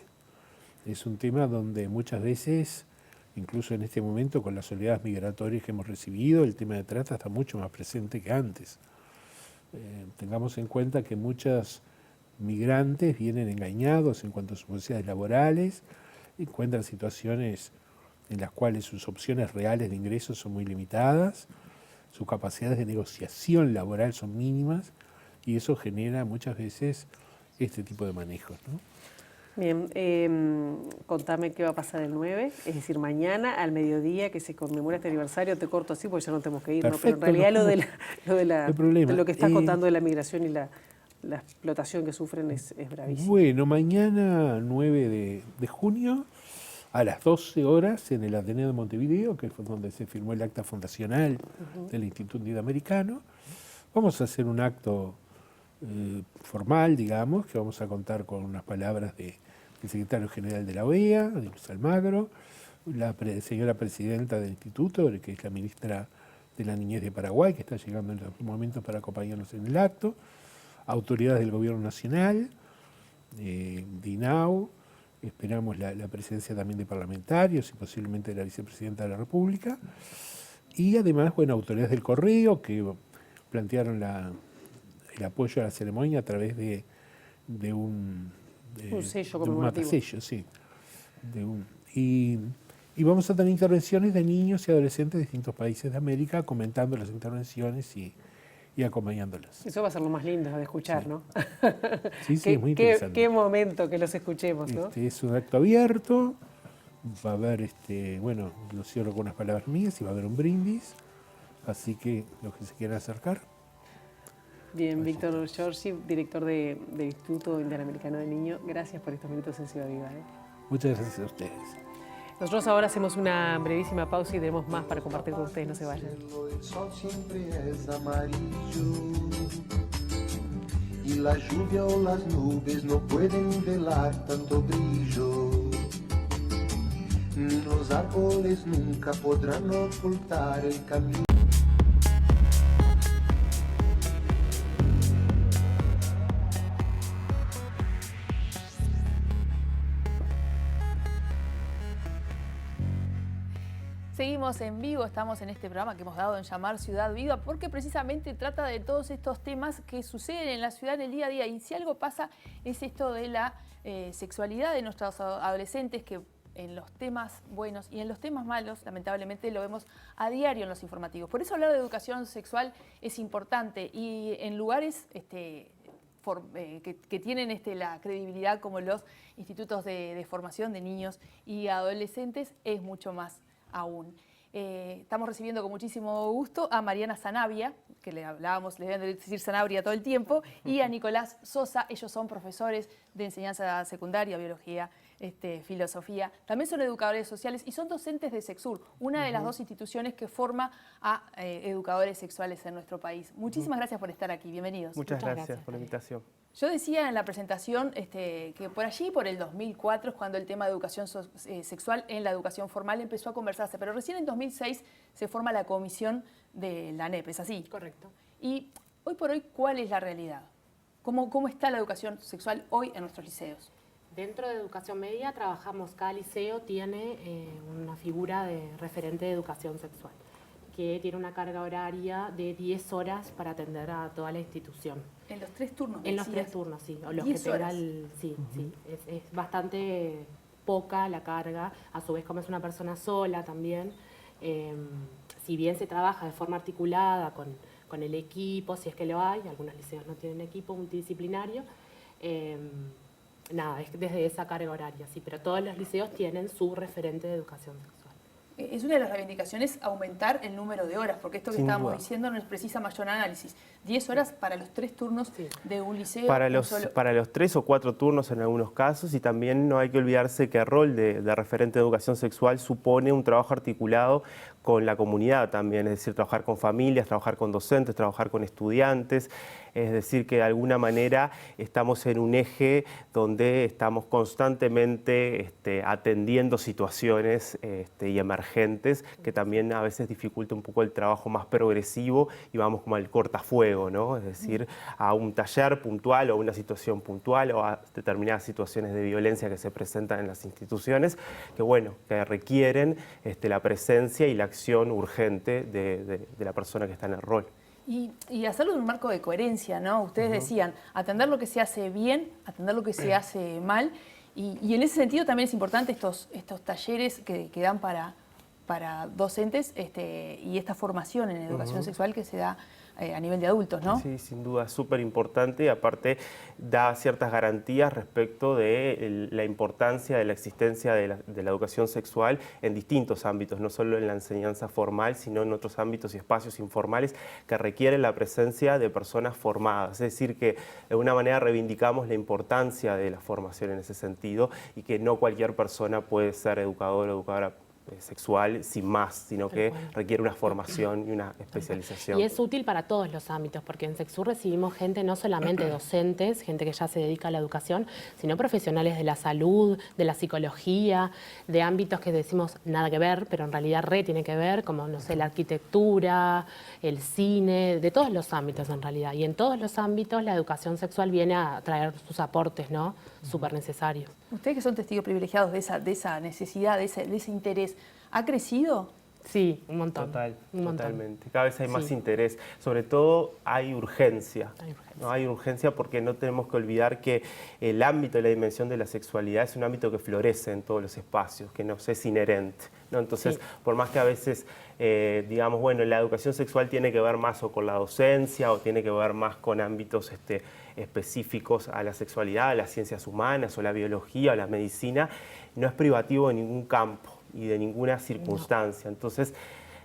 Es un tema donde muchas veces, incluso en este momento con las oleadas migratorias que hemos recibido, el tema de trata está mucho más presente que antes. Tengamos en cuenta que muchos migrantes vienen engañados en cuanto a sus posibilidades laborales, encuentran situaciones en las cuales sus opciones reales de ingresos son muy limitadas, sus capacidades de negociación laboral son mínimas y eso genera muchas veces este tipo de manejos, ¿no? Bien, contame qué va a pasar el 9, es decir, mañana al mediodía que se conmemora este aniversario. Te corto así porque ya no tenemos que ir, ¿no? Pero en realidad de lo que estás contando de la migración y la explotación que sufren es bravísimo. Bueno, mañana 9 de junio a las 12 horas en el Ateneo de Montevideo, que fue donde se firmó el acta fundacional del Instituto Interamericano. Vamos a hacer un acto formal, digamos, que vamos a contar con unas palabras de el secretario general de la OEA, de Luz Almagro, la señora presidenta del instituto, que es la ministra de la Niñez de Paraguay, que está llegando en estos momentos para acompañarnos en el acto, autoridades del gobierno nacional, DINAU, esperamos la presencia también de parlamentarios y posiblemente de la vicepresidenta de la República, y además, bueno, autoridades del Correo que plantearon el apoyo a la ceremonia a través de un sello de un conmemorativo. matasello, sí. Y vamos a tener intervenciones de niños y adolescentes de distintos países de América comentando las intervenciones y acompañándolas. Eso va a ser lo más lindo de escuchar, Sí. ¿no? Sí, sí, es muy interesante. Qué momento que los escuchemos, ¿no? Es un acto abierto, va a haber, bueno, lo cierro con unas palabras mías y va a haber un brindis, así que los que se quieran acercar. Bien, Víctor Giorgi, director del Instituto Interamericano de Niños, gracias por estos minutos en Ciudad Viva. Muchas gracias a ustedes. Nosotros ahora hacemos una brevísima pausa y tenemos más para compartir con ustedes, no se vayan. El sol siempre es amarillo y la lluvia o las nubes no pueden velar tanto brillo. Ni los árboles nunca podrán ocultar el camino. Seguimos en vivo, estamos en este programa que hemos dado en llamar Ciudad Viva porque precisamente trata de todos estos temas que suceden en la ciudad en el día a día. Y si algo pasa es esto de la sexualidad de nuestros adolescentes, que en los temas buenos y en los temas malos, lamentablemente, lo vemos a diario en los informativos. Por eso hablar de educación sexual es importante y en lugares que tienen la credibilidad como los institutos de formación de niños y adolescentes es mucho más aún. Estamos recibiendo con muchísimo gusto a Mariana Sanabria, que le hablábamos, le deben decir Sanabria todo el tiempo, y a Nicolás Sosa. Ellos son profesores de enseñanza secundaria, biología, filosofía. También son educadores sociales y son docentes de Sexur, una de las dos instituciones que forma a educadores sexuales en nuestro país. Muchísimas gracias por estar aquí. Bienvenidos. Muchas gracias por la invitación. Yo decía en la presentación que por allí, por el 2004, es cuando el tema de educación sexual en la educación formal empezó a conversarse, pero recién en 2006 se forma la comisión de la ANEP, ¿es así? Correcto. Y hoy por hoy, ¿cuál es la realidad? ¿Cómo está la educación sexual hoy en nuestros liceos? Dentro de educación media trabajamos, cada liceo tiene una figura de referente de educación sexual, que tiene una carga horaria de 10 horas para atender a toda la institución. ¿En los 3 turnos? En los 3 turnos, sí. O los 10 que horas. Sí. Es bastante poca la carga, a su vez como es una persona sola también, si bien se trabaja de forma articulada con el equipo, si es que lo hay, algunos liceos no tienen equipo multidisciplinario, nada, es desde esa carga horaria, sí, pero todos los liceos tienen su referente de educación sexual. Es una de las reivindicaciones aumentar el número de horas, porque esto que Sin estábamos duda. diciendo no es precisa mayor análisis. 10 horas para los 3 turnos de un liceo. Para un los, solo- para los 3 o 4 turnos en algunos casos, y también no hay que olvidarse que el rol de referente de educación sexual supone un trabajo articulado con la comunidad también, es decir, trabajar con familias, trabajar con docentes, trabajar con estudiantes, es decir, que de alguna manera estamos en un eje donde estamos constantemente atendiendo situaciones y emergentes que también a veces dificulta un poco el trabajo más progresivo y vamos como al cortafuego, ¿no? Es decir, a un taller puntual o una situación puntual o a determinadas situaciones de violencia que se presentan en las instituciones que, bueno, que requieren la presencia y la acción urgente de la persona que está en el rol. Y hacerlo en un marco de coherencia, ¿no? Ustedes decían, atender lo que se hace bien, atender lo que se hace mal, y en ese sentido también es importante estos talleres que dan para docentes y esta formación en educación sexual que se da a nivel de adultos, ¿no? Sí, sin duda, es súper importante y aparte da ciertas garantías respecto de la importancia de la existencia de la educación sexual en distintos ámbitos, no solo en la enseñanza formal, sino en otros ámbitos y espacios informales que requieren la presencia de personas formadas. Es decir, que de alguna manera reivindicamos la importancia de la formación en ese sentido y que no cualquier persona puede ser educador o educadora sexual sin más, sino que requiere una formación y una especialización. Y es útil para todos los ámbitos, porque en Sexur recibimos gente, no solamente docentes, gente que ya se dedica a la educación, sino profesionales de la salud, de la psicología, de ámbitos que decimos nada que ver, pero en realidad tiene que ver, como, no sé, la arquitectura, el cine, de todos los ámbitos en realidad. Y en todos los ámbitos la educación sexual viene a traer sus aportes, ¿no? Súper necesarios. Ustedes que son testigos privilegiados de esa necesidad, de ese interés, ¿ha crecido? Sí, un montón. Totalmente. Cada vez hay más interés. Sobre todo hay urgencia. ¿no? Hay urgencia porque no tenemos que olvidar que el ámbito de la dimensión de la sexualidad es un ámbito que florece en todos los espacios, que nos es inherente. ¿no? Entonces, por más que a veces digamos, bueno, la educación sexual tiene que ver más o con la docencia o tiene que ver más con ámbitos específicos a la sexualidad, a las ciencias humanas o la biología o la medicina, no es privativo de ningún campo y de ninguna circunstancia. Entonces,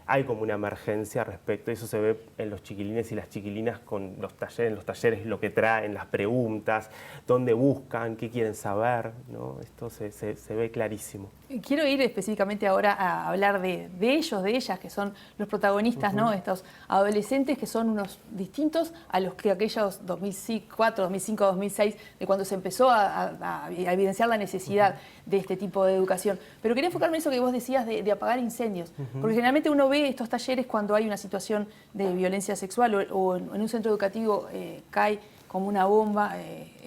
hay como una emergencia respecto, eso se ve en los chiquilines y las chiquilinas con los talleres lo que traen, las preguntas, dónde buscan, qué quieren saber, ¿no? Esto se ve clarísimo. Quiero ir específicamente ahora a hablar de ellos, de ellas, que son los protagonistas, ¿no? Estos adolescentes que son unos distintos a los que aquellos 2004, 2005, 2006, de cuando se empezó a evidenciar la necesidad de este tipo de educación. Pero quería enfocarme en eso que vos decías de apagar incendios, porque generalmente uno ve estos talleres cuando hay una situación de violencia sexual o en un centro educativo cae como una bomba,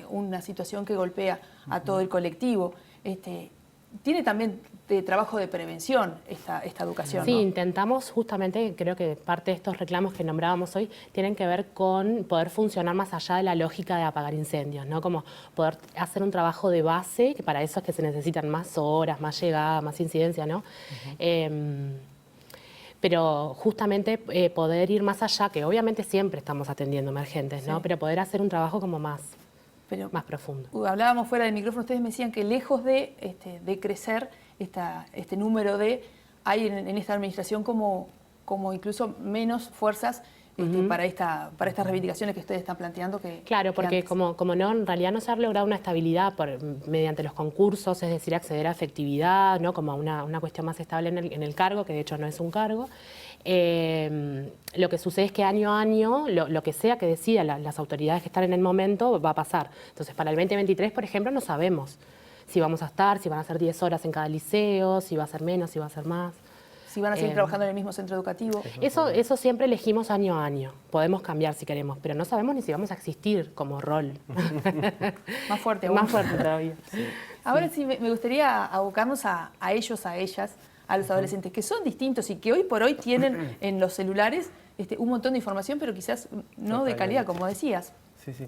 una situación que golpea a todo el colectivo. Tiene también de trabajo de prevención esta educación. Sí, ¿no? intentamos justamente, creo que parte de estos reclamos que nombrábamos hoy tienen que ver con poder funcionar más allá de la lógica de apagar incendios, ¿no? Como poder hacer un trabajo de base, que para eso es que se necesitan más horas, más llegada, más incidencia, ¿no? Pero justamente poder ir más allá, que obviamente siempre estamos atendiendo emergentes, ¿no? Pero poder hacer un trabajo como más profundo. Hablábamos fuera del micrófono, ustedes me decían que lejos de crecer este número hay en esta administración como incluso menos fuerzas para estas reivindicaciones que ustedes están planteando. Claro, porque como no, en realidad no se ha logrado una estabilidad mediante los concursos, es decir, acceder a efectividad, ¿no? Como una cuestión más estable en el cargo, que de hecho no es un cargo. Lo que sucede es que año a año, lo que sea que decidan las autoridades que están en el momento, va a pasar. Entonces, para el 2023, por ejemplo, no sabemos si vamos a estar, si van a ser 10 horas en cada liceo, si va a ser menos, si va a ser más. Si van a seguir trabajando en el mismo centro educativo. Eso siempre elegimos año a año. Podemos cambiar si queremos, pero no sabemos ni si vamos a existir como rol. Más fuerte aún. Más fuerte todavía. Ahora sí, me gustaría abocarnos a ellos, a ellas, a los adolescentes, que son distintos y que hoy por hoy tienen en los celulares un montón de información, pero quizás no de calidad, como decías. Sí, sí.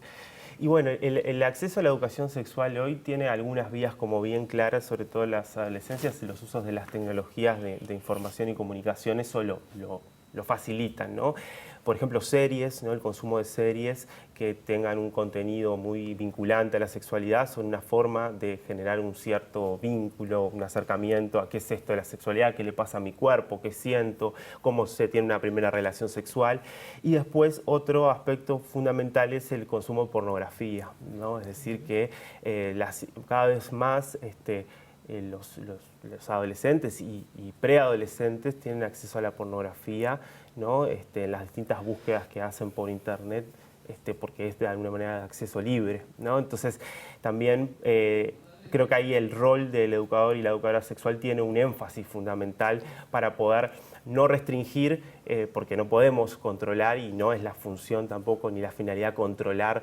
Y bueno, el acceso a la educación sexual hoy tiene algunas vías como bien claras, sobre todo en las adolescencias, y los usos de las tecnologías de información y comunicación, eso lo facilitan, ¿no? Por ejemplo, series, ¿no? El consumo de series que tengan un contenido muy vinculante a la sexualidad son una forma de generar un cierto vínculo, un acercamiento a qué es esto de la sexualidad, qué le pasa a mi cuerpo, qué siento, cómo se tiene una primera relación sexual. Y después otro aspecto fundamental es el consumo de pornografía, ¿no? Es decir, que cada vez más los adolescentes y preadolescentes tienen acceso a la pornografía, ¿no? En las distintas búsquedas que hacen por internet, porque es de alguna manera de acceso libre, ¿no? Entonces también creo que ahí el rol del educador y la educadora sexual tiene un énfasis fundamental para poder no restringir, porque no podemos controlar y no es la función tampoco ni la finalidad controlar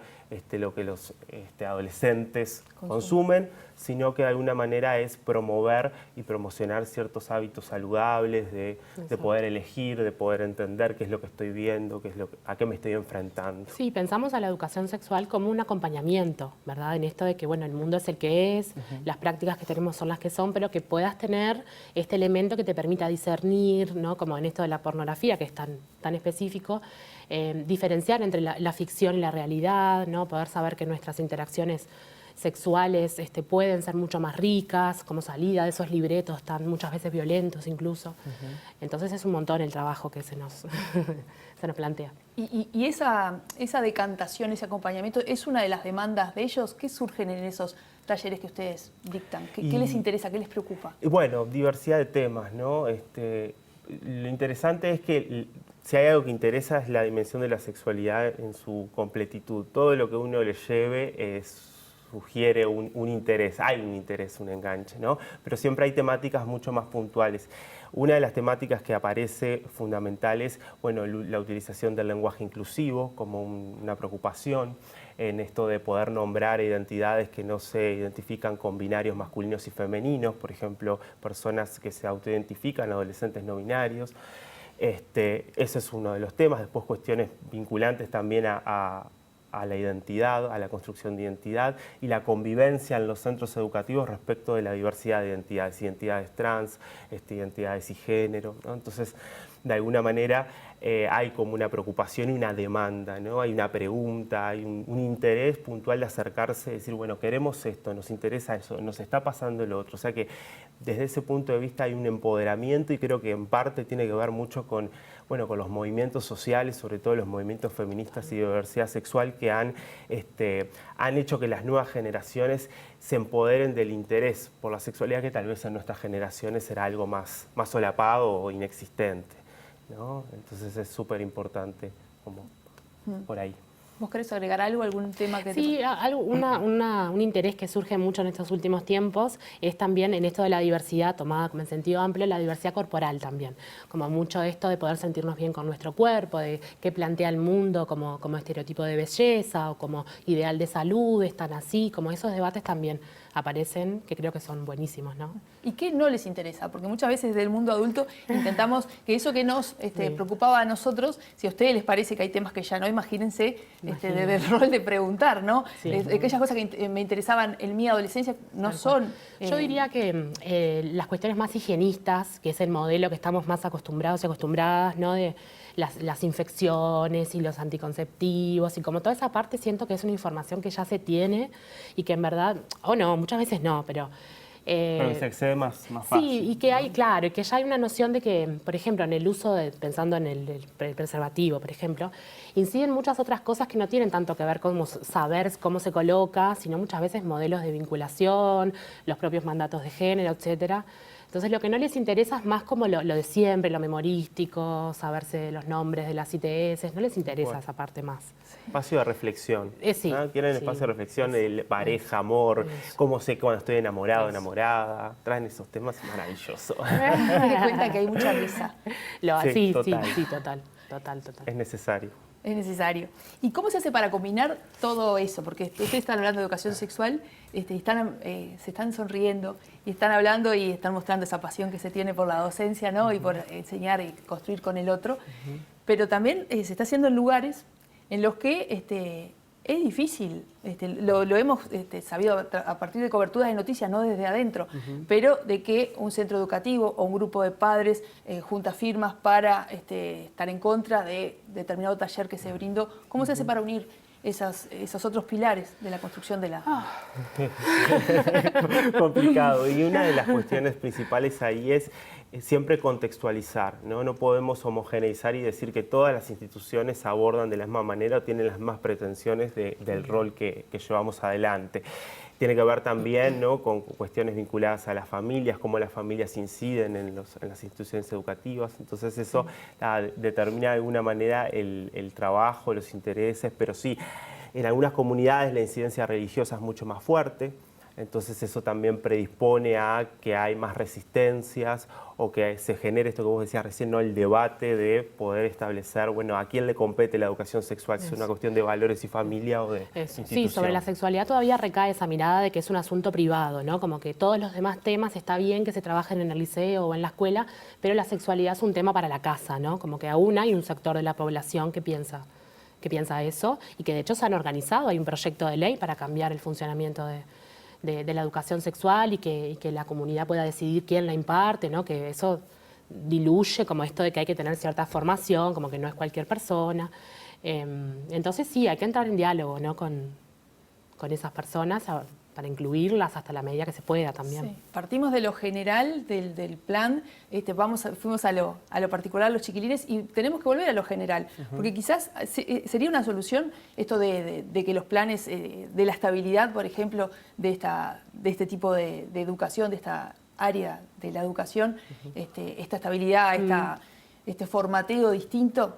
lo que los adolescentes consumen, sino que de alguna manera es promover y promocionar ciertos hábitos saludables de poder elegir, de poder entender qué es lo que estoy viendo, a qué me estoy enfrentando. Sí, pensamos a la educación sexual como un acompañamiento, ¿verdad? En esto de que, bueno, el mundo es el que es, las prácticas que tenemos son las que son, pero que puedas tener este elemento que te permita discernir, ¿no? Como en esto de la pornografía, que es tan específico, diferenciar entre la ficción y la realidad, ¿no? Poder saber que nuestras interacciones sexuales pueden ser mucho más ricas, como salida de esos libretos tan muchas veces violentos incluso. Entonces es un montón el trabajo que se nos plantea. Y esa decantación, ese acompañamiento, ¿es una de las demandas de ellos? ¿Qué surgen en esos talleres que ustedes dictan? ¿Qué les interesa? ¿Qué les preocupa? Y bueno, diversidad de temas, ¿no? Lo interesante es que si hay algo que interesa es la dimensión de la sexualidad en su completitud. Todo lo que uno le lleve sugiere un interés, hay un interés, un enganche, ¿no? Pero siempre hay temáticas mucho más puntuales. Una de las temáticas que aparece fundamental es, bueno, la utilización del lenguaje inclusivo como una preocupación en esto de poder nombrar identidades que no se identifican con binarios masculinos y femeninos, por ejemplo, personas que se autoidentifican, adolescentes no binarios. Ese es uno de los temas. Después cuestiones vinculantes también a la identidad, a la construcción de identidad y la convivencia en los centros educativos respecto de la diversidad de identidades trans, identidades y género, ¿no? Entonces, de alguna manera hay como una preocupación y una demanda, ¿no? Hay una pregunta, hay un interés puntual de acercarse, decir, bueno, queremos esto, nos interesa eso, nos está pasando lo otro. O sea que desde ese punto de vista hay un empoderamiento y creo que en parte tiene que ver mucho con los movimientos sociales, sobre todo los movimientos feministas y de diversidad sexual que han hecho que las nuevas generaciones se empoderen del interés por la sexualidad que tal vez en nuestras generaciones era algo más solapado o inexistente, ¿no? Entonces es súper importante como por ahí. ¿Vos querés agregar algo, algún tema que Sí, un interés que surge mucho en estos últimos tiempos es también en esto de la diversidad, tomada como en sentido amplio, la diversidad corporal también. Como mucho esto de poder sentirnos bien con nuestro cuerpo, de qué plantea el mundo como estereotipo de belleza o como ideal de salud, están así, como esos debates también aparecen, que creo que son buenísimos, ¿no? ¿Y qué no les interesa? Porque muchas veces desde el mundo adulto intentamos que eso que nos preocupaba a nosotros, si a ustedes les parece que hay temas que ya no, imagínense desde el rol de preguntar, ¿no? Sí. Aquellas cosas que me interesaban en mi adolescencia no son... Yo diría que las cuestiones más higienistas, que es el modelo que estamos más acostumbrados y acostumbradas, ¿no? De las infecciones y los anticonceptivos y como toda esa parte, siento que es una información que ya se tiene y que en verdad, muchas veces no, pero se accede más fácil. Sí, y que hay, claro, y que ya hay una noción de que, por ejemplo, en el uso, pensando en el preservativo, por ejemplo, inciden muchas otras cosas que no tienen tanto que ver con saber cómo se coloca, sino muchas veces modelos de vinculación, los propios mandatos de género, etcétera. Entonces lo que no les interesa es más como lo de siempre, lo memorístico, saberse los nombres de las ITS, no les interesa esa parte más. Espacio de reflexión. Sí. ¿No? Quieren espacio de reflexión, de pareja, amor, cómo sé cuando estoy enamorado, enamorada. Traen esos temas maravillosos. Me di cuenta que hay mucha risa. Sí, total. Total. Es necesario. Es necesario. ¿Y cómo se hace para combinar todo eso? Porque ustedes están hablando de educación sexual, se están sonriendo y están hablando y están mostrando esa pasión que se tiene por la docencia, ¿no? Y por enseñar y construir con el otro. Pero también se está haciendo en lugares en los que es difícil. Lo hemos sabido a partir de coberturas de noticias, no desde adentro, pero de que un centro educativo o un grupo de padres junta firmas para estar en contra de determinado taller que se brindó. ¿Cómo se hace para unir esos otros pilares de la construcción de la... Complicado. Y una de las cuestiones principales ahí es siempre contextualizar, ¿no? No podemos homogeneizar y decir que todas las instituciones abordan de la misma manera o tienen las mismas pretensiones del rol que llevamos adelante. Tiene que ver también, ¿no?, con cuestiones vinculadas a las familias, cómo las familias inciden en las instituciones educativas. Entonces eso determina de alguna manera el trabajo, los intereses, pero sí, en algunas comunidades la incidencia religiosa es mucho más fuerte. Entonces eso también predispone a que hay más resistencias o que se genere esto que vos decías recién, ¿no?, el debate de poder establecer, bueno, a quién le compete la educación sexual, si es una cuestión de valores y familia o de institución. Sí, sobre la sexualidad todavía recae esa mirada de que es un asunto privado, ¿no? Como que todos los demás temas está bien que se trabajen en el liceo o en la escuela, pero la sexualidad es un tema para la casa, ¿no? Como que aún hay un sector de la población que piensa eso y que de hecho se han organizado, hay un proyecto de ley para cambiar el funcionamiento de la educación sexual y que la comunidad pueda decidir quién la imparte, ¿no? Que eso diluye como esto de que hay que tener cierta formación, como que no es cualquier persona. Entonces sí, hay que entrar en diálogo, ¿no?, con esas personas incluirlas hasta la medida que se pueda también. Sí. Partimos de lo general del plan, fuimos a lo particular los chiquilines y tenemos que volver a lo general, porque quizás sería una solución esto de que los planes de la estabilidad, por ejemplo, de este tipo de educación, de esta área de la educación, esta estabilidad, este formateo distinto.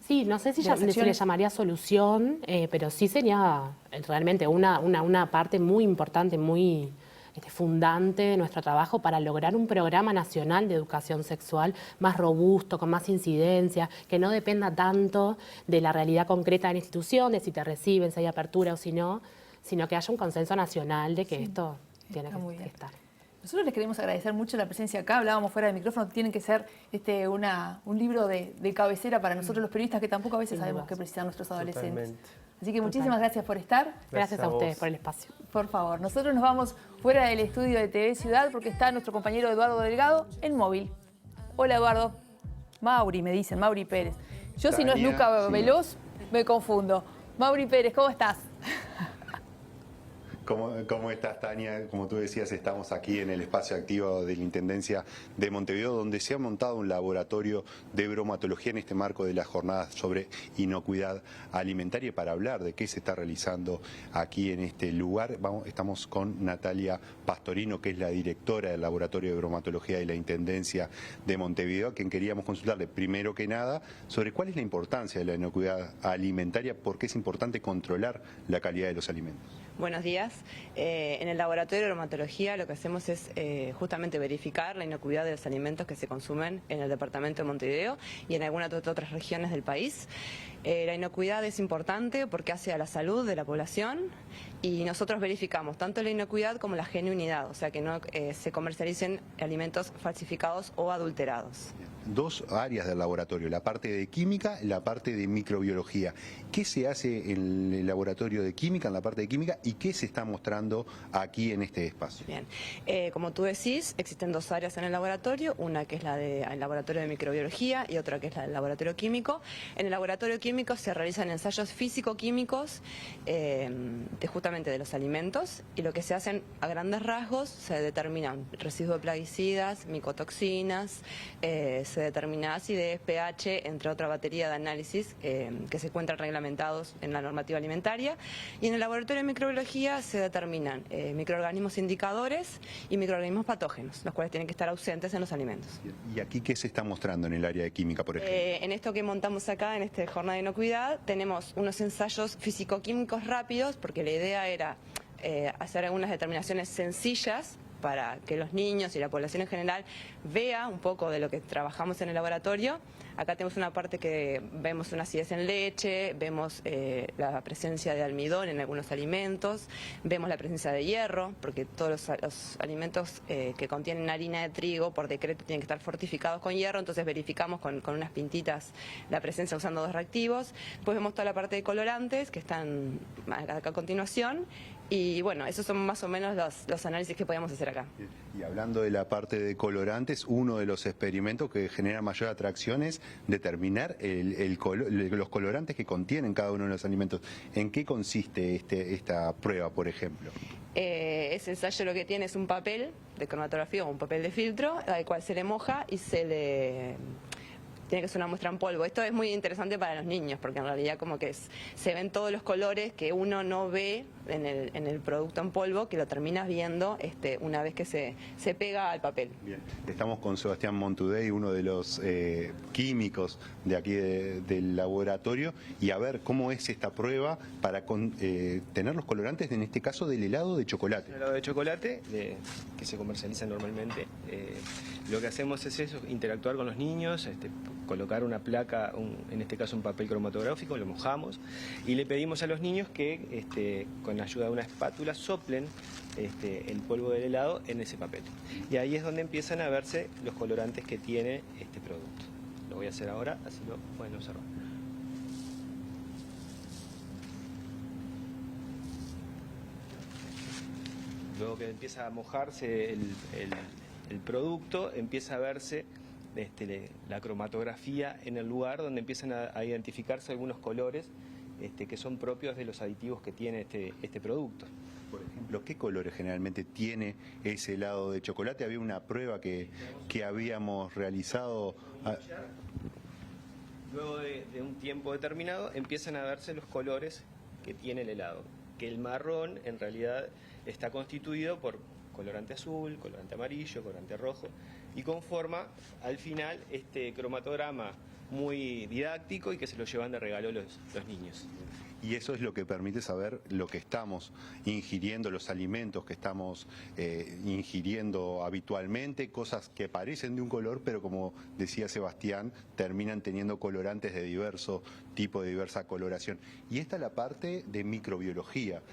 Sí, no sé si se le llamaría solución, pero sí sería realmente una parte muy importante, muy fundante de nuestro trabajo para lograr un programa nacional de educación sexual más robusto, con más incidencia, que no dependa tanto de la realidad concreta de la institución, de si te reciben, si hay apertura o si no, sino que haya un consenso nacional de que esto tiene que estar. Nosotros les queremos agradecer mucho la presencia acá, hablábamos fuera del micrófono, tienen que ser un libro de cabecera para nosotros los periodistas que tampoco a veces sabemos qué precisan nuestros adolescentes. Totalmente. Así que muchísimas gracias por estar. Gracias a ustedes por el espacio. Por favor, nosotros nos vamos fuera del estudio de TV Ciudad porque está nuestro compañero Eduardo Delgado en móvil. Hola Eduardo. Mauri, me dicen, Mauri Pérez. Yo si no es Luca Veloz, me confundo. Mauri Pérez, ¿cómo estás? ¿Cómo estás, Tania? Como tú decías, estamos aquí en el espacio activo de la Intendencia de Montevideo, donde se ha montado un laboratorio de bromatología en este marco de las jornadas sobre inocuidad alimentaria. Para hablar de qué se está realizando aquí en este lugar, estamos con Natalia Pastorino, que es la directora del Laboratorio de Bromatología de la Intendencia de Montevideo, a quien queríamos consultarle, primero que nada, sobre cuál es la importancia de la inocuidad alimentaria, por qué es importante controlar la calidad de los alimentos. Buenos días. En el laboratorio de bromatología lo que hacemos es justamente verificar la inocuidad de los alimentos que se consumen en el departamento de Montevideo y en algunas otras regiones del país. La inocuidad es importante porque hace a la salud de la población y nosotros verificamos tanto la inocuidad como la genuinidad, o sea que no se comercialicen alimentos falsificados o adulterados. Dos áreas del laboratorio, la parte de química y la parte de microbiología. ¿Qué se hace en el laboratorio de química, en la parte de química, y qué se está mostrando aquí en este espacio? Bien, como tú decís, existen dos áreas en el laboratorio, una que es la del laboratorio de microbiología y otra que es la del laboratorio químico. En el laboratorio químico se realizan ensayos físico-químicos justamente de los alimentos, y lo que se hacen a grandes rasgos se determinan residuos de plaguicidas, micotoxinas, se determina acidez, pH, entre otra batería de análisis que se encuentran reglamentados en la normativa alimentaria. Y en el laboratorio de microbiología se determinan microorganismos indicadores y microorganismos patógenos, los cuales tienen que estar ausentes en los alimentos. ¿Y aquí qué se está mostrando en el área de química, por ejemplo? En esto que montamos acá, en esta jornada de inocuidad, tenemos unos ensayos físico-químicos rápidos, porque la idea era hacer algunas determinaciones sencillas para que los niños y la población en general vea un poco de lo que trabajamos en el laboratorio. Acá tenemos una parte que vemos una acidez en leche, vemos la presencia de almidón en algunos alimentos, vemos la presencia de hierro, porque todos los alimentos que contienen harina de trigo por decreto tienen que estar fortificados con hierro, entonces verificamos con unas pintitas la presencia usando dos reactivos. Después vemos toda la parte de colorantes que están acá a continuación. Y bueno, esos son más o menos los análisis que podíamos hacer acá. Y hablando de la parte de colorantes, uno de los experimentos que genera mayor atracción es determinar los colorantes que contienen cada uno de los alimentos. ¿En qué consiste esta prueba, por ejemplo? Ese ensayo lo que tiene es un papel de cromatografía o un papel de filtro al cual se le moja y tiene que ser una muestra en polvo. Esto es muy interesante para los niños porque en realidad como que se ven todos los colores que uno no ve en el producto en polvo, que lo terminas viendo una vez que se pega al papel. Bien. Estamos con Sebastián Montudey, uno de los químicos de aquí del laboratorio, y a ver cómo es esta prueba para tener los colorantes, en este caso del helado de chocolate. El helado de chocolate, que se comercializa normalmente. Lo que hacemos es eso, interactuar con los niños, colocar una placa, en este caso un papel cromatográfico, lo mojamos y le pedimos a los niños que con la ayuda de una espátula soplen el polvo del helado en ese papel. Y ahí es donde empiezan a verse los colorantes que tiene este producto. Lo voy a hacer ahora, así lo pueden observar. Luego que empieza a mojarse el producto, empieza a verse la cromatografía en el lugar donde empiezan a identificarse algunos colores que son propios de los aditivos que tiene este producto. Por ejemplo, ¿qué colores generalmente tiene ese helado de chocolate? Había una prueba que habíamos realizado. Luego de un tiempo determinado empiezan a verse los colores que tiene el helado, que el marrón en realidad está constituido por colorante azul, colorante amarillo, colorante rojo, y conforma al final este cromatograma muy didáctico y que se lo llevan de regalo los niños. Y eso es lo que permite saber lo que estamos ingiriendo, los alimentos que estamos ingiriendo habitualmente, cosas que parecen de un color, pero como decía Sebastián, terminan teniendo colorantes de diverso tipo, de diversa coloración. Y esta es la parte de microbiología.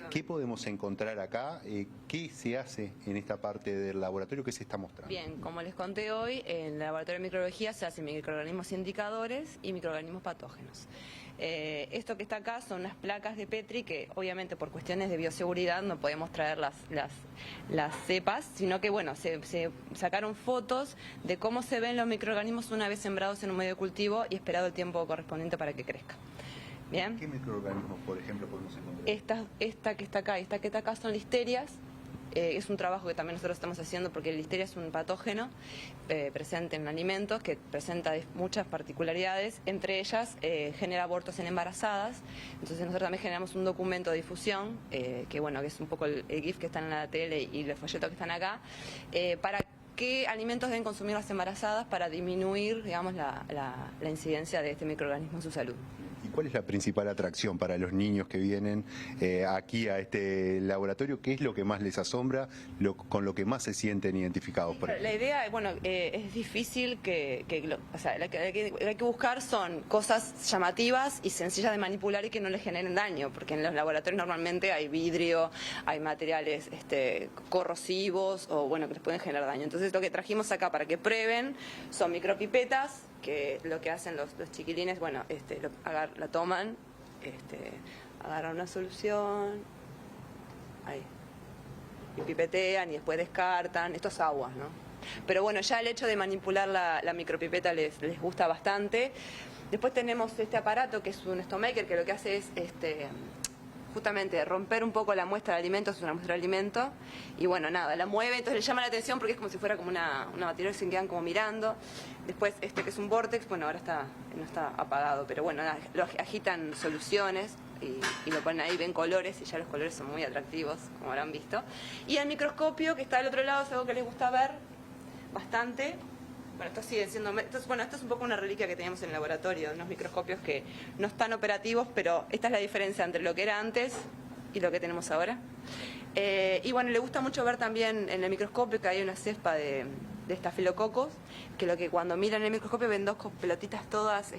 ¿Qué podemos encontrar acá? ¿Qué se hace en esta parte del laboratorio? ¿Qué se está mostrando? Bien, como les conté hoy, en el laboratorio de microbiología se hacen microorganismos indicadores y microorganismos patógenos. Esto que está acá son unas placas de Petri que obviamente por cuestiones de bioseguridad no podemos traer las cepas, sino que bueno, se sacaron fotos de cómo se ven los microorganismos una vez sembrados en un medio de cultivo y esperado el tiempo correspondiente para que crezca. ¿Bien? ¿Qué microorganismos, por ejemplo, podemos encontrar? Esta que está acá y esta que está acá son listerias. Es un trabajo que también nosotros estamos haciendo porque la listeria es un patógeno presente en alimentos que presenta muchas particularidades, entre ellas genera abortos en embarazadas. Entonces nosotros también generamos un documento de difusión, que bueno, que es un poco el GIF que están en la tele y los folletos que están acá, para qué alimentos deben consumir las embarazadas para disminuir, digamos, la incidencia de este microorganismo en su salud. ¿Y cuál es la principal atracción para los niños que vienen aquí a este laboratorio? ¿Qué es lo que más les asombra, con lo que más se sienten identificados? La idea, bueno, es difícil o sea, lo que hay que buscar son cosas llamativas y sencillas de manipular y que no les generen daño, porque en los laboratorios normalmente hay vidrio, hay materiales corrosivos o bueno, que les pueden generar daño. Entonces lo que trajimos acá para que prueben son micropipetas, que lo que hacen los chiquilines, bueno, la toman, agarran una solución, ahí, y pipetean y después descartan. Esto es agua, ¿no? Pero bueno, ya el hecho de manipular la micropipeta les gusta bastante. Después tenemos este aparato que es un stomaker, que lo que hace es justamente romper un poco la muestra de alimentos, es una muestra de alimento, y bueno, nada, la mueve, entonces le llama la atención porque es como si fuera como una batería, se quedan como mirando. Después que es un vortex, bueno, ahora no está apagado, pero bueno, nada, lo agitan soluciones y lo ponen ahí, ven colores y ya los colores son muy atractivos, como habrán visto. Y el microscopio que está del otro lado es algo que les gusta ver bastante. Bueno, esto sigue siendo... esto es un poco una reliquia que teníamos en el laboratorio, unos microscopios que no están operativos, pero esta es la diferencia entre lo que era antes y lo que tenemos ahora. Y bueno, le gusta mucho ver también en el microscopio que hay una cepa de estafilococos, que lo que cuando miran el microscopio ven dos pelotitas todas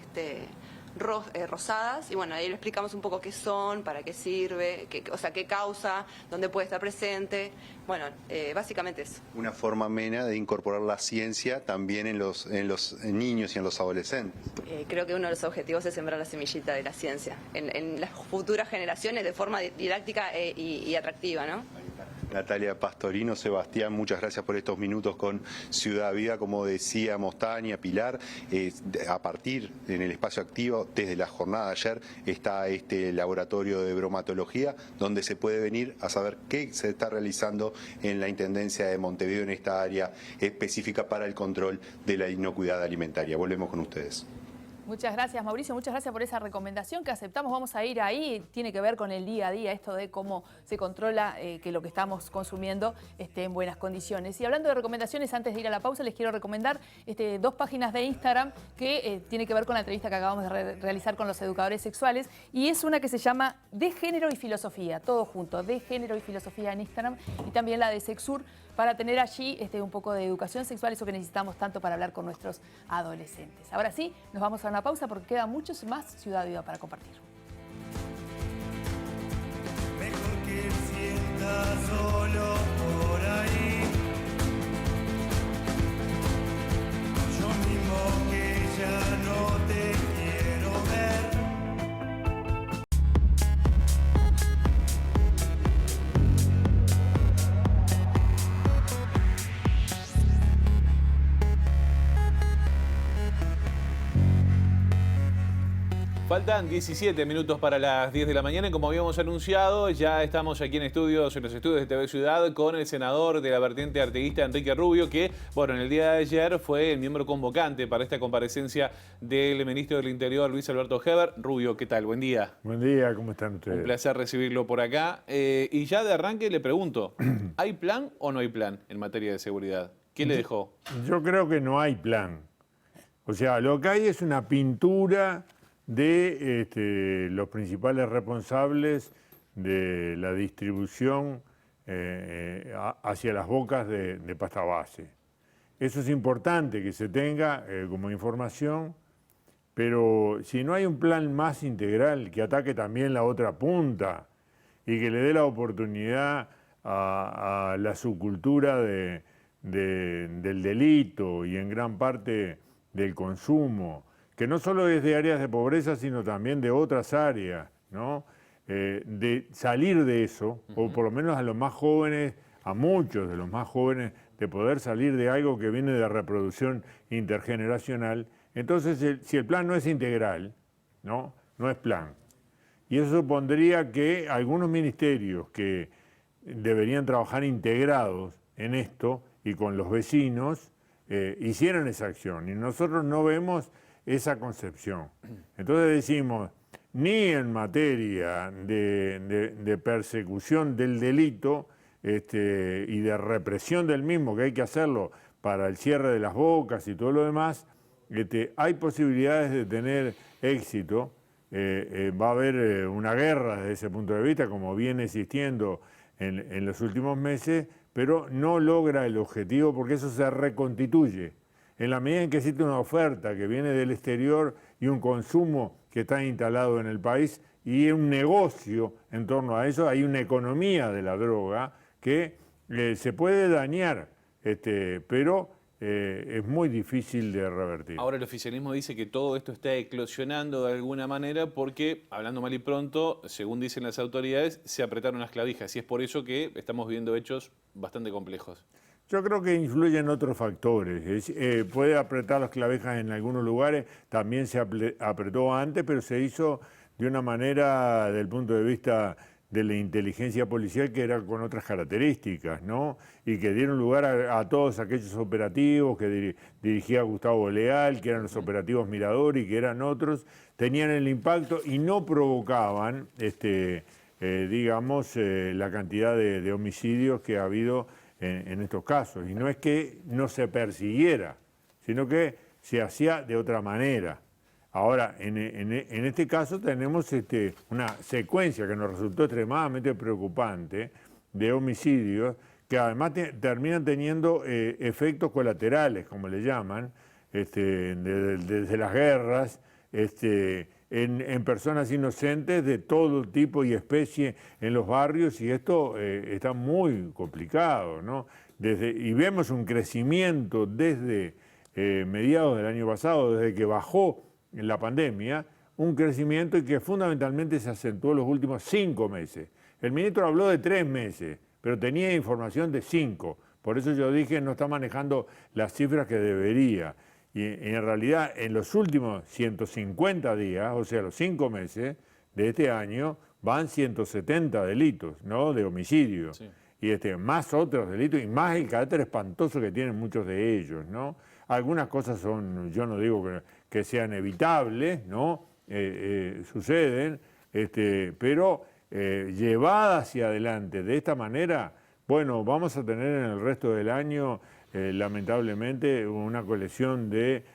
rosadas, y bueno, ahí le explicamos un poco qué son, para qué sirve, qué causa, dónde puede estar presente. Bueno, básicamente eso. Una forma amena de incorporar la ciencia también en los niños y en los adolescentes. Creo que uno de los objetivos es sembrar la semillita de la ciencia en las futuras generaciones de forma didáctica y atractiva, ¿no? Natalia Pastorino, Sebastián, muchas gracias por estos minutos con Ciudad Viva. Como decíamos, Tania, Pilar, a partir en el espacio activo, desde la jornada de ayer, está este laboratorio de bromatología, donde se puede venir a saber qué se está realizando en la Intendencia de Montevideo en esta área específica para el control de la inocuidad alimentaria. Volvemos con ustedes. Muchas gracias, Mauricio, muchas gracias por esa recomendación que aceptamos. Vamos a ir ahí, tiene que ver con el día a día, esto de cómo se controla que lo que estamos consumiendo esté en buenas condiciones. Y hablando de recomendaciones, antes de ir a la pausa, les quiero recomendar 2 páginas de Instagram que tiene que ver con la entrevista que acabamos de realizar con los educadores sexuales, y es una que se llama De Género y Filosofía, todo junto, De Género y Filosofía en Instagram, y también la de Sexur, para tener allí un poco de educación sexual, eso que necesitamos tanto para hablar con nuestros adolescentes. Ahora sí, nos vamos a una pausa porque queda mucho más Ciudad Viva para compartir. Mejor que sientas solo por ahí. Yo mismo que ya no te quiero ver. Faltan 17 minutos para las 10 de la mañana y como habíamos anunciado, ya estamos aquí en los estudios de TV Ciudad, con el senador de la vertiente artiguista, Enrique Rubio, que, bueno, en el día de ayer fue el miembro convocante para esta comparecencia del ministro del Interior, Luis Alberto Heber. Rubio, ¿qué tal? Buen día. Buen día, ¿cómo están ustedes? Un placer recibirlo por acá. Y ya de arranque le pregunto, ¿hay plan o no hay plan en materia de seguridad? ¿Qué le dejó? Yo creo que no hay plan. O sea, lo que hay es una pintura de los principales responsables de la distribución hacia las bocas de pasta base. Eso es importante que se tenga como información, pero si no hay un plan más integral que ataque también la otra punta y que le dé la oportunidad a la subcultura del delito y en gran parte del consumo, que no solo es de áreas de pobreza, sino también de otras áreas, ¿no? De salir de eso, o por lo menos a los más jóvenes, a muchos de los más jóvenes, de poder salir de algo que viene de reproducción intergeneracional. Entonces, si el plan no es integral, no es plan. Y eso supondría que algunos ministerios que deberían trabajar integrados en esto y con los vecinos, hicieran esa acción. Y nosotros no vemos esa concepción. Entonces decimos, ni en materia de persecución del delito y de represión del mismo, que hay que hacerlo para el cierre de las bocas y todo lo demás, hay posibilidades de tener éxito. Va a haber una guerra desde ese punto de vista, como viene existiendo en los últimos meses, pero no logra el objetivo porque eso se reconstituye. En la medida en que existe una oferta que viene del exterior y un consumo que está instalado en el país y un negocio en torno a eso, hay una economía de la droga que se puede dañar, pero es muy difícil de revertir. Ahora el oficialismo dice que todo esto está eclosionando de alguna manera porque, hablando mal y pronto, según dicen las autoridades, se apretaron las clavijas y es por eso que estamos viendo hechos bastante complejos. Yo creo que influyen otros factores. Puede apretar las clavijas en algunos lugares, también se apretó antes, pero se hizo de una manera, desde el punto de vista de la inteligencia policial, que era con otras características, ¿no? Y que dieron lugar a todos aquellos operativos que dirigía Gustavo Leal, que eran los operativos Mirador y que eran otros, tenían el impacto y no provocaban, la cantidad de homicidios que ha habido en estos casos. Y no es que no se persiguiera, sino que se hacía de otra manera. Ahora, en este caso tenemos una secuencia que nos resultó extremadamente preocupante de homicidios que además terminan teniendo efectos colaterales, como le llaman, desde las guerras, en personas inocentes de todo tipo y especie en los barrios, y esto está muy complicado, ¿no? Y vemos un crecimiento desde mediados del año pasado, desde que bajó en la pandemia, un crecimiento y que fundamentalmente se acentuó en los últimos 5 meses. El ministro habló de 3 meses, pero tenía información de 5. Por eso yo dije, no está manejando las cifras que debería. Y en realidad, en los últimos 150 días, o sea, los 5 meses de este año, van 170 delitos, ¿no?, de homicidio. Sí. Y más otros delitos y más el carácter espantoso que tienen muchos de ellos, ¿no? Algunas cosas son, yo no digo que sean evitables, ¿no? Suceden, pero llevadas hacia adelante de esta manera, bueno, vamos a tener en el resto del año, lamentablemente, una colección de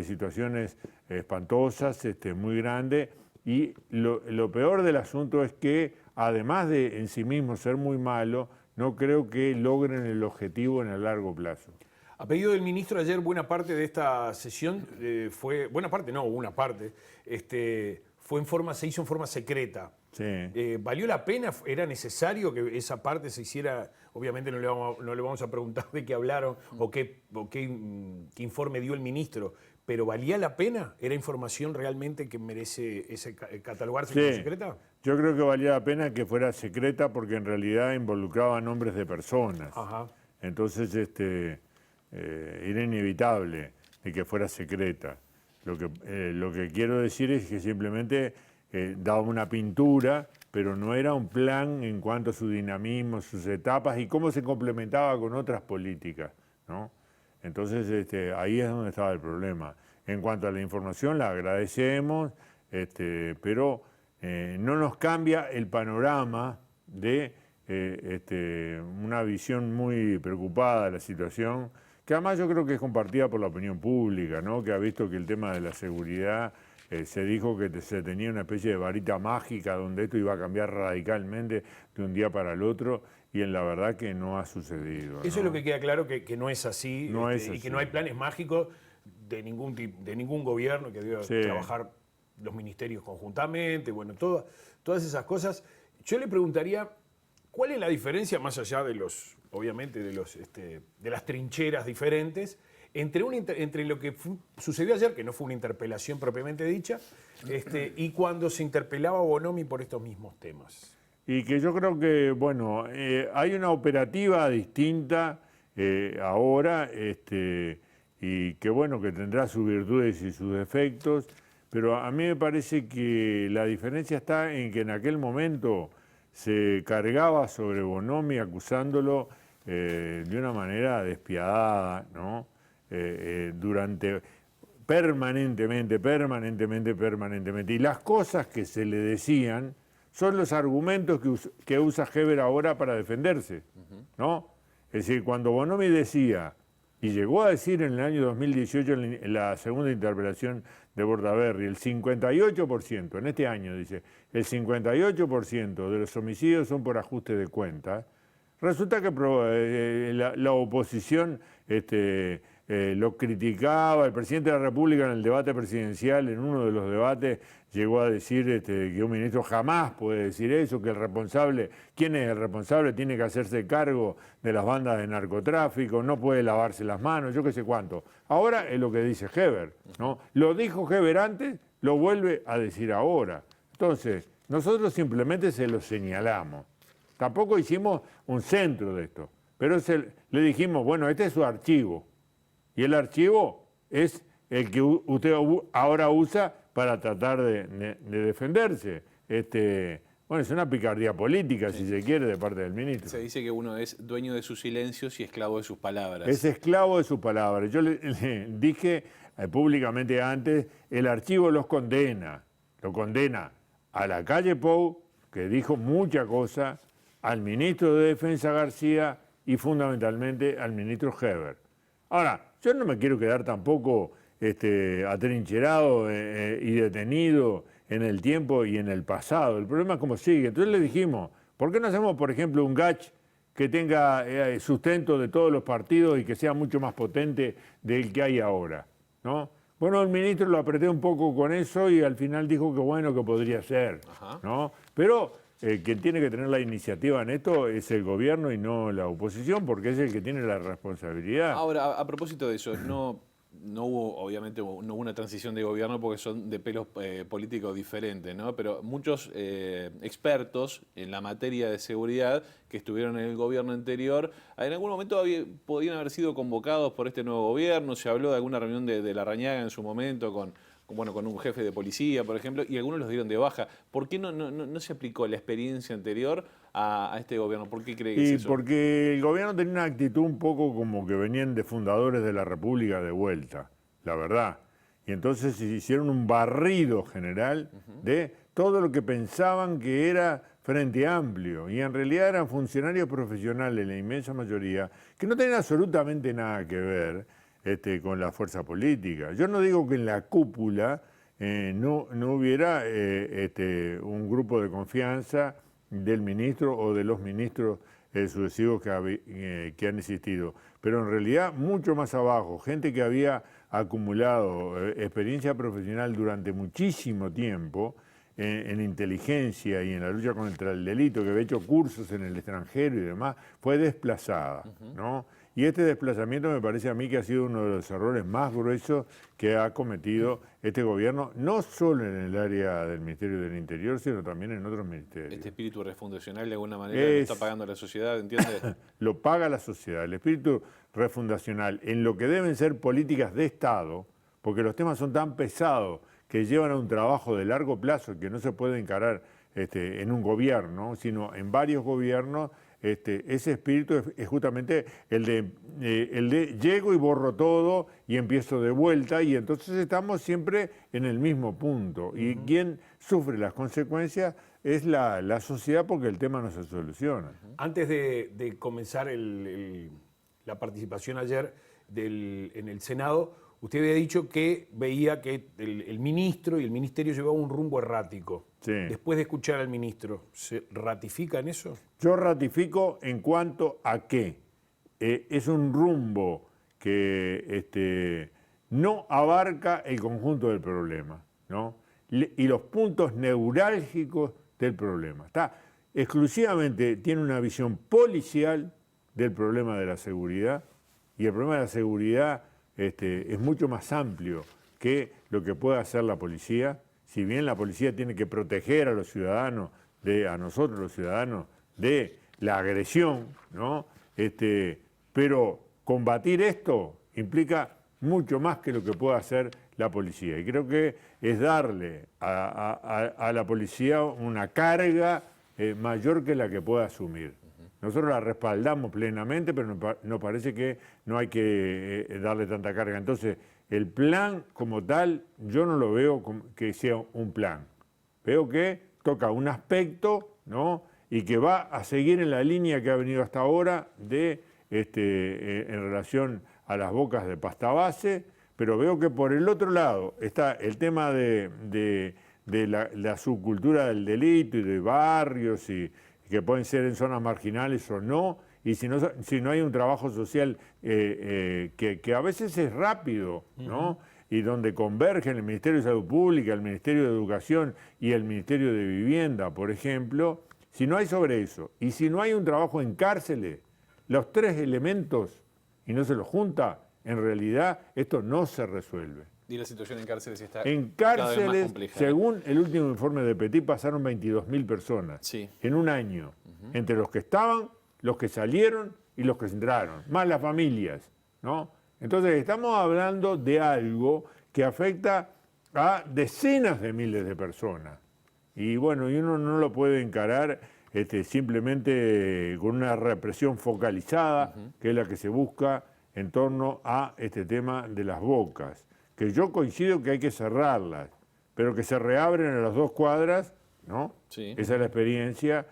situaciones espantosas, muy grande, y lo peor del asunto es que, además de en sí mismo ser muy malo, no creo que logren el objetivo en el largo plazo. A pedido del ministro, ayer buena parte de esta sesión se hizo en forma secreta. Sí. ¿Valió la pena? ¿Era necesario que esa parte se hiciera? Obviamente no le vamos a preguntar de qué hablaron o qué informe dio el ministro, pero ¿valía la pena? ¿Era información realmente que merece catalogarse como secreta? Yo creo que valía la pena que fuera secreta porque en realidad involucraba nombres de personas. Ajá. Entonces era inevitable de que fuera secreta. Lo que quiero decir es que simplemente daba una pintura, pero no era un plan en cuanto a su dinamismo, sus etapas y cómo se complementaba con otras políticas, ¿no? Entonces, ahí es donde estaba el problema. En cuanto a la información, la agradecemos, pero no nos cambia el panorama de una visión muy preocupada de la situación, que además yo creo que es compartida por la opinión pública, ¿no? Que ha visto que el tema de la seguridad, se dijo que se tenía una especie de varita mágica donde esto iba a cambiar radicalmente de un día para el otro, y en la verdad que no ha sucedido. Eso es lo que queda claro, que no es así, No es y así. que no hay planes mágicos de ningún gobierno, que deba trabajar los ministerios conjuntamente, bueno, todas esas cosas. Yo le preguntaría, ¿cuál es la diferencia, más allá de los, obviamente, de las trincheras diferentes, entre lo que sucedió ayer, que no fue una interpelación propiamente dicha, y cuando se interpelaba a Bonomi por estos mismos temas? Y que yo creo que, bueno, hay una operativa distinta ahora, y que bueno, que tendrá sus virtudes y sus defectos, pero a mí me parece que la diferencia está en que en aquel momento se cargaba sobre Bonomi acusándolo de una manera despiadada, ¿no? Permanentemente. Y las cosas que se le decían son los argumentos que usa Heber ahora para defenderse, ¿no? Es decir, cuando Bonomi decía, y llegó a decir en el año 2018, en la segunda interpelación de Bordaberry, el 58%, en este año dice, el 58% de los homicidios son por ajuste de cuentas, resulta que la oposición lo criticaba. El presidente de la República en el debate presidencial, en uno de los debates, llegó a decir que un ministro jamás puede decir eso, que el responsable, ¿quién es el responsable? Tiene que hacerse cargo de las bandas de narcotráfico, no puede lavarse las manos, yo qué sé cuánto. Ahora es lo que dice Heber, ¿no? Lo dijo Heber antes, lo vuelve a decir ahora. Entonces, nosotros simplemente se lo señalamos. Tampoco hicimos un centro de esto, pero le dijimos, bueno, este es su archivo. Y el archivo es el que usted ahora usa para tratar de defenderse. Bueno, es una picardía política, si se quiere, de parte del ministro. Se dice que uno es dueño de sus silencios y esclavo de sus palabras. Es esclavo de sus palabras. Yo le dije públicamente antes, el archivo lo condena a la calle Pou, que dijo mucha cosa, al ministro de Defensa García y fundamentalmente al ministro Heber. Ahora, yo no me quiero quedar tampoco atrincherado y detenido en el tiempo y en el pasado. El problema es cómo sigue. Entonces le dijimos, ¿por qué no hacemos, por ejemplo, un GACH que tenga sustento de todos los partidos y que sea mucho más potente del que hay ahora, ¿no? Bueno, el ministro lo apreté un poco con eso y al final dijo que bueno, que podría ser, ¿no? Pero quien tiene que tener la iniciativa en esto es el gobierno y no la oposición, porque es el que tiene la responsabilidad. Ahora, a propósito de eso, no hubo, obviamente, no hubo una transición de gobierno porque son de pelos políticos diferentes, ¿no? Pero muchos expertos en la materia de seguridad que estuvieron en el gobierno anterior, en algún momento podían haber sido convocados por este nuevo gobierno. Se habló de alguna reunión de Larrañaga en su momento con un jefe de policía, por ejemplo, y algunos los dieron de baja. ¿Por qué no se aplicó la experiencia anterior a este gobierno? ¿Por qué cree que es eso? Porque el gobierno tenía una actitud un poco como que venían de fundadores de la República de vuelta, la verdad. Y entonces hicieron un barrido general de todo lo que pensaban que era Frente Amplio. Y en realidad eran funcionarios profesionales, la inmensa mayoría, que no tenían absolutamente nada que ver con la fuerza política. Yo no digo que en la cúpula no hubiera un grupo de confianza del ministro o de los ministros sucesivos que han existido, pero en realidad mucho más abajo, gente que había acumulado experiencia profesional durante muchísimo tiempo en inteligencia y en la lucha contra el delito, que había hecho cursos en el extranjero y demás, fue desplazada, ¿no? Y este desplazamiento me parece a mí que ha sido uno de los errores más gruesos que ha cometido este gobierno, no solo en el área del Ministerio del Interior, sino también en otros ministerios. Este espíritu refundacional de alguna manera lo está pagando la sociedad, ¿entiende? Lo paga la sociedad. El espíritu refundacional en lo que deben ser políticas de Estado, porque los temas son tan pesados que llevan a un trabajo de largo plazo que no se puede encarar en un gobierno, sino en varios gobiernos. Ese espíritu es justamente el de llego y borro todo y empiezo de vuelta, y entonces estamos siempre en el mismo punto. Y quien sufre las consecuencias es la sociedad, porque el tema no se soluciona. Antes de comenzar la participación ayer en el Senado, usted había dicho que veía que el ministro y el ministerio llevaban un rumbo errático. Sí. Después de escuchar al ministro, ¿se ratifica en eso? Yo ratifico en cuanto a que es un rumbo que no abarca el conjunto del problema, ¿no? Y los puntos neurálgicos del problema. Exclusivamente tiene una visión policial del problema de la seguridad, y el problema de la seguridad es mucho más amplio que lo que pueda hacer la policía. Si bien la policía tiene que proteger a los ciudadanos, a nosotros los ciudadanos, de la agresión, ¿no? Pero combatir esto implica mucho más que lo que pueda hacer la policía. Y creo que es darle a la policía una carga mayor que la que pueda asumir. Nosotros la respaldamos plenamente, pero nos parece que no hay que darle tanta carga. Entonces, el plan como tal, yo no lo veo que sea un plan. Veo que toca un aspecto, ¿no? Y que va a seguir en la línea que ha venido hasta ahora en relación a las bocas de pasta base, pero veo que por el otro lado está el tema de la subcultura del delito y de barrios, y que pueden ser en zonas marginales o no, y si no hay un trabajo social que a veces es rápido, ¿no? Y donde convergen el Ministerio de Salud Pública, el Ministerio de Educación y el Ministerio de Vivienda, por ejemplo, si no hay sobre eso, y si no hay un trabajo en cárceles, los tres elementos, y no se los junta, en realidad esto no se resuelve. Y la situación en cárceles está En cada vez más cárceles, compleja. según el último informe de Petit, pasaron 22.000 personas en un año, entre los que estaban, los que salieron y los que entraron, más las familias, ¿no? Entonces estamos hablando de algo que afecta a decenas de miles de personas. Y bueno, y uno no lo puede encarar simplemente con una represión focalizada, que es la que se busca en torno a este tema de las bocas, que yo coincido que hay que cerrarlas, pero que se reabren a las 2 cuadras, ¿no? Sí. Esa es la experiencia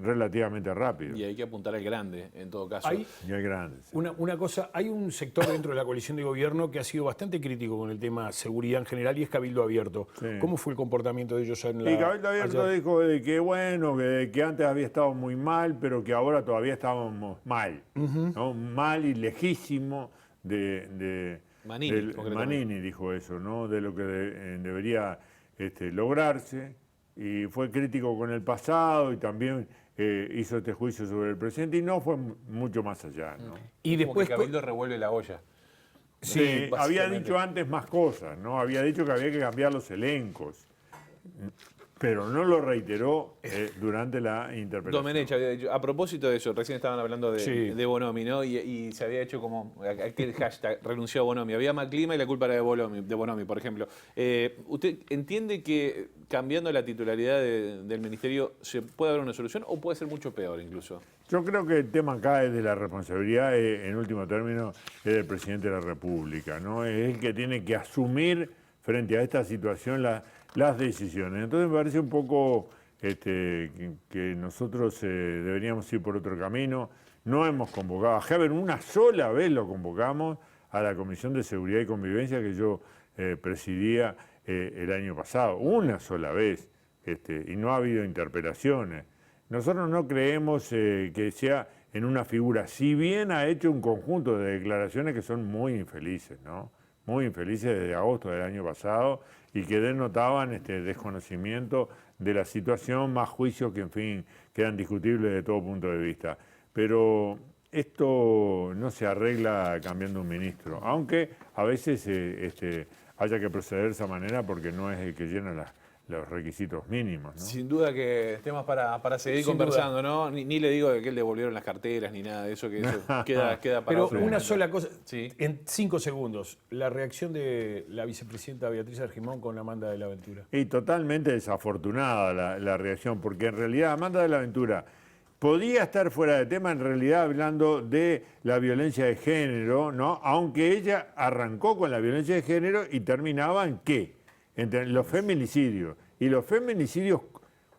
relativamente rápido. Y hay que apuntar al grande, en todo caso. Y al grande. Sí. Una cosa, hay un sector dentro de la coalición de gobierno que ha sido bastante crítico con el tema seguridad en general, y es Cabildo Abierto. Sí. ¿Cómo fue el comportamiento de ellos en la... Y Cabildo Abierto ayer? dijo de que bueno, que antes había estado muy mal, pero que ahora todavía estábamos mal, ¿no? Mal y lejísimo Manini, Manini dijo eso, ¿no? De lo que debería lograrse, y fue crítico con el pasado, y también hizo este juicio sobre el presidente, y no fue mucho más allá, ¿no? Y después Cabildo revuelve la olla. Sí, había dicho antes más cosas, ¿no? Había dicho que había que cambiar los elencos, pero no lo reiteró durante la interpelación. Domenech había dicho, a propósito de eso, recién estaban hablando de Bonomi, ¿no? Y se había hecho como aquel hashtag, renunció a Bonomi. Había mal clima y la culpa era de Bonomi, por ejemplo. ¿Usted entiende que cambiando la titularidad del ministerio se puede haber una solución o puede ser mucho peor incluso? Yo creo que el tema acá es de la responsabilidad, en último término, es del presidente de la República, ¿no? Es el que tiene que asumir frente a esta situación las decisiones. Entonces me parece un poco que nosotros deberíamos ir por otro camino. No hemos convocado a Heber, una sola vez lo convocamos a la Comisión de Seguridad y Convivencia que yo presidía el año pasado, una sola vez, y no ha habido interpelaciones. Nosotros no creemos que sea en una figura, si bien ha hecho un conjunto de declaraciones que son muy infelices, ¿no? Muy infelices desde agosto del año pasado, y que denotaban desconocimiento de la situación, más juicios que, en fin, quedan discutibles de todo punto de vista. Pero esto no se arregla cambiando un ministro, aunque a veces haya que proceder de esa manera porque no es el que llena los requisitos mínimos, ¿no? Sin duda que temas para seguir Sin conversando, ¿no? Ni le digo que él devolvieron las carteras ni nada de eso, que eso queda para Pero otro una momento. sola cosa, Sí. en 5 segundos, la reacción de la vicepresidenta Beatriz Argimón con Amanda de la Ventura. Y totalmente desafortunada la reacción, porque en realidad Amanda de la Ventura podía estar fuera de tema, en realidad hablando de la violencia de género, ¿no? Aunque ella arrancó con la violencia de género y terminaba en ¿qué? Entre los feminicidios. Y los feminicidios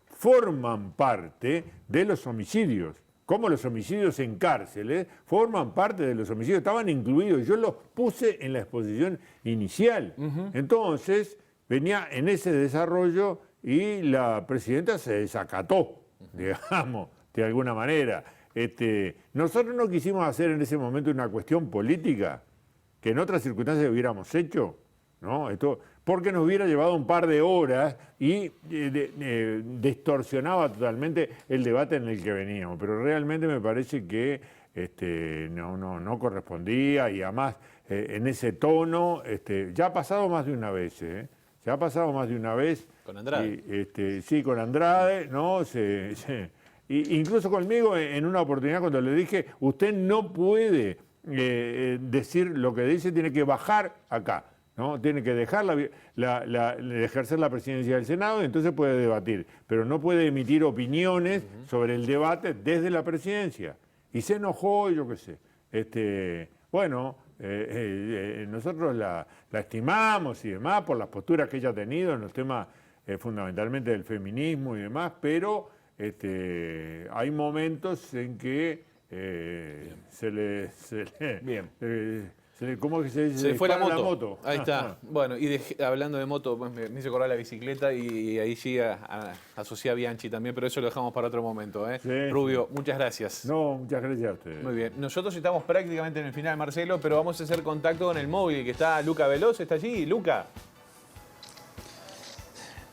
forman parte de los homicidios. Como los homicidios en cárceles forman parte de los homicidios, estaban incluidos. Yo los puse en la exposición inicial. Entonces, venía en ese desarrollo y la presidenta se desacató, digamos, de alguna manera. Nosotros no quisimos hacer en ese momento una cuestión política, que en otras circunstancias hubiéramos hecho, ¿no? Porque nos hubiera llevado un par de horas y distorsionaba totalmente el debate en el que veníamos. Pero realmente me parece que no correspondía y además en ese tono, ya ha pasado más de una vez, ya ha pasado más de una vez. Con Andrade. Sí, con Andrade, ¿no? Incluso conmigo en una oportunidad cuando le dije, usted no puede decir lo que dice, tiene que bajar acá. ¿No? Tiene que dejar ejercer la presidencia del Senado y entonces puede debatir, pero no puede emitir opiniones sobre el debate desde la presidencia. Y se enojó, yo qué sé. Nosotros la estimamos y demás por las posturas que ella ha tenido en los temas fundamentalmente del feminismo y demás, pero hay momentos en que ¿cómo que se dice? Se fue la dispara moto. Ahí está. Bueno, y hablando de moto, pues me hizo acordar la bicicleta y ahí sí asocié a Bianchi también, pero eso lo dejamos para otro momento. Sí. Rubio, muchas gracias. No, muchas gracias a ustedes. Muy bien. Nosotros estamos prácticamente en el final, Marcelo, pero vamos a hacer contacto con el móvil, que está Luca Veloz, ¿está allí? Luca.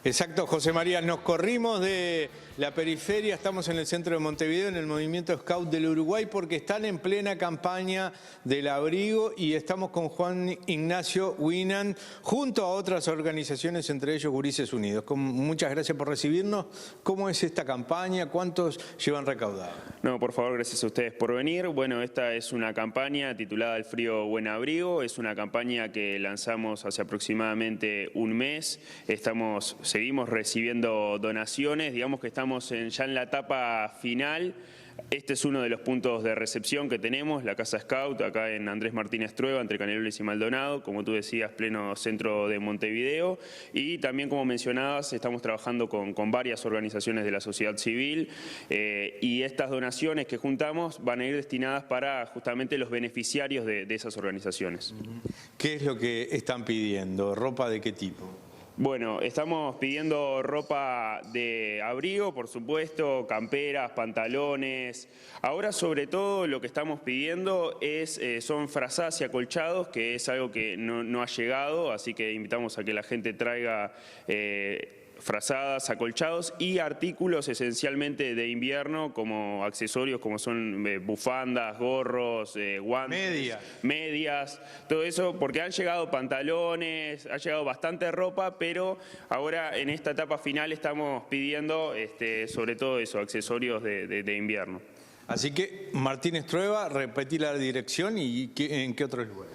Exacto, José María, nos corrimos de la periferia, estamos en el centro de Montevideo, en el movimiento Scout del Uruguay, porque están en plena campaña del abrigo y estamos con Juan Ignacio Winan, junto a otras organizaciones, entre ellos Gurises Unidos. Muchas gracias por recibirnos. ¿Cómo es esta campaña? ¿Cuántos llevan recaudado? No, por favor, gracias a ustedes por venir. Bueno, esta es una campaña titulada El Frío Buen Abrigo. Es una campaña que lanzamos hace aproximadamente un mes. Seguimos recibiendo donaciones, digamos que estamos ya en la etapa final. Este es uno de los puntos de recepción que tenemos, la Casa Scout, acá en Andrés Martínez Trueba, entre Canelones y Maldonado, como tú decías, pleno centro de Montevideo. Y también, como mencionabas, estamos trabajando con varias organizaciones de la sociedad civil y estas donaciones que juntamos van a ir destinadas para justamente los beneficiarios de esas organizaciones. ¿Qué es lo que están pidiendo? ¿Ropa de qué tipo? Bueno, estamos pidiendo ropa de abrigo, por supuesto, camperas, pantalones. Ahora, sobre todo, lo que estamos pidiendo son frazadas y acolchados, que es algo que no ha llegado, así que invitamos a que la gente traiga frazadas, acolchados y artículos esencialmente de invierno, como accesorios como son bufandas, gorros, guantes, medias, todo eso, porque han llegado pantalones, ha llegado bastante ropa, pero ahora en esta etapa final estamos pidiendo sobre todo eso, accesorios de invierno. Así que Martínez Trueba, repetí la dirección y ¿en qué otros lugares?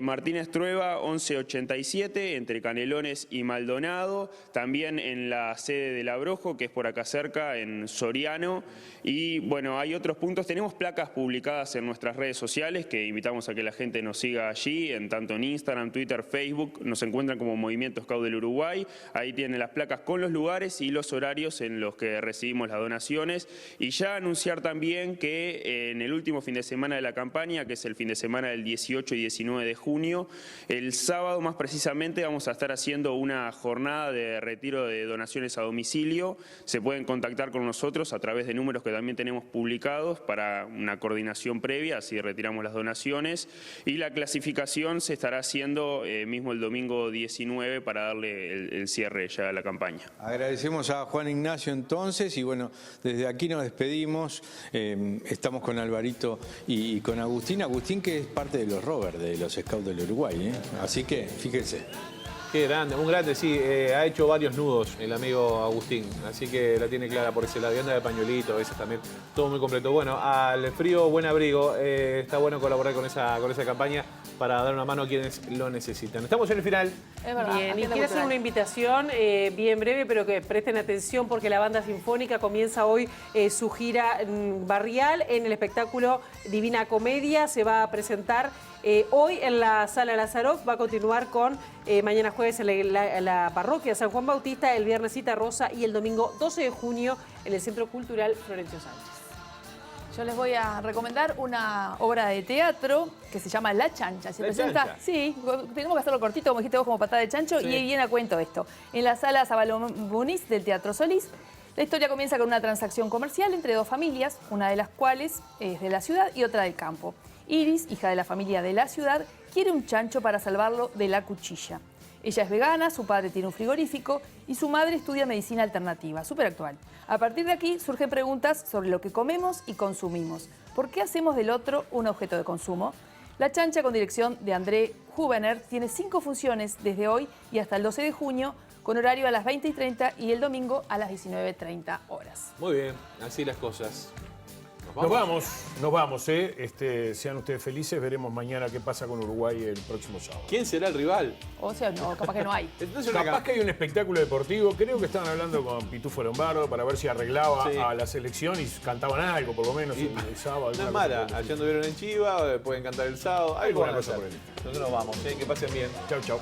Martínez Trueba, 1187, entre Canelones y Maldonado. También en la sede del Abrojo, que es por acá cerca, en Soriano. Y bueno, hay otros puntos. Tenemos placas publicadas en nuestras redes sociales que invitamos a que la gente nos siga allí, tanto en Instagram, Twitter, Facebook. Nos encuentran como Movimiento Scout del Uruguay. Ahí tienen las placas con los lugares y los horarios en los que recibimos las donaciones. Y ya anunciar también que en el último fin de semana de la campaña, que es el fin de semana del 18 y 19 de junio, el sábado más precisamente vamos a estar haciendo una jornada de retiro de donaciones a domicilio. Se pueden contactar con nosotros a través de números que también tenemos publicados para una coordinación previa, así retiramos las donaciones. Y la clasificación se estará haciendo mismo el domingo 19 para darle el cierre ya a la campaña. Agradecemos a Juan Ignacio entonces y bueno, desde aquí nos despedimos. Estamos con Alvarito y con Agustín. Agustín, que es parte de los rovers de los Scouts del Uruguay, así que fíjense. Qué grande, un grande, sí. Ha hecho varios nudos el amigo Agustín, así que la tiene clara por ese lado. Y anda de pañuelito, a veces también, todo muy completo. Bueno, al frío, buen abrigo. Está bueno colaborar con esa campaña para dar una mano a quienes lo necesitan. Estamos en el final. Es verdad. Bien, y quiero hacer una invitación bien breve, pero que presten atención porque la banda sinfónica comienza hoy su gira barrial en el espectáculo Divina Comedia. Se va a presentar hoy en la Sala Lazaroff, va a continuar con mañana jueves en la parroquia San Juan Bautista, el viernes Cita Rosa y el domingo 12 de junio en el Centro Cultural Florencio Sánchez. Yo les voy a recomendar una obra de teatro que se llama La Chancha. Se presenta, Chancha. sí, tenemos que hacerlo cortito, como dijiste vos, como patada de chancho, Sí. y viene a cuento esto. En la sala Zabalón Muniz del Teatro Solís, la historia comienza con una transacción comercial entre dos familias, una de las cuales es de la ciudad y otra del campo. Iris, hija de la familia de la ciudad, quiere un chancho para salvarlo de la cuchilla. Ella es vegana, su padre tiene un frigorífico y su madre estudia medicina alternativa, súper actual. A partir de aquí surgen preguntas sobre lo que comemos y consumimos. ¿Por qué hacemos del otro un objeto de consumo? La Chancha, con dirección de André Hubener, tiene 5 funciones desde hoy y hasta el 12 de junio, con horario a las 20:30 y el domingo a las 19:30 horas. Muy bien, así las cosas. Nos vamos, sean ustedes felices, veremos mañana qué pasa con Uruguay el próximo sábado. ¿Quién será el rival? O sea, no, capaz que no hay. Capaz que hay un espectáculo deportivo, creo que estaban hablando con Pitufo Lombardo para ver si arreglaba Sí. a la selección y cantaban algo, por lo menos el sábado. No es alguna mala, cosa. allá anduvieron en Chiva, pueden cantar el sábado, algo Alguna van a cosa hacer. por ahí. Nosotros nos vamos, que pasen bien. Chau, chau.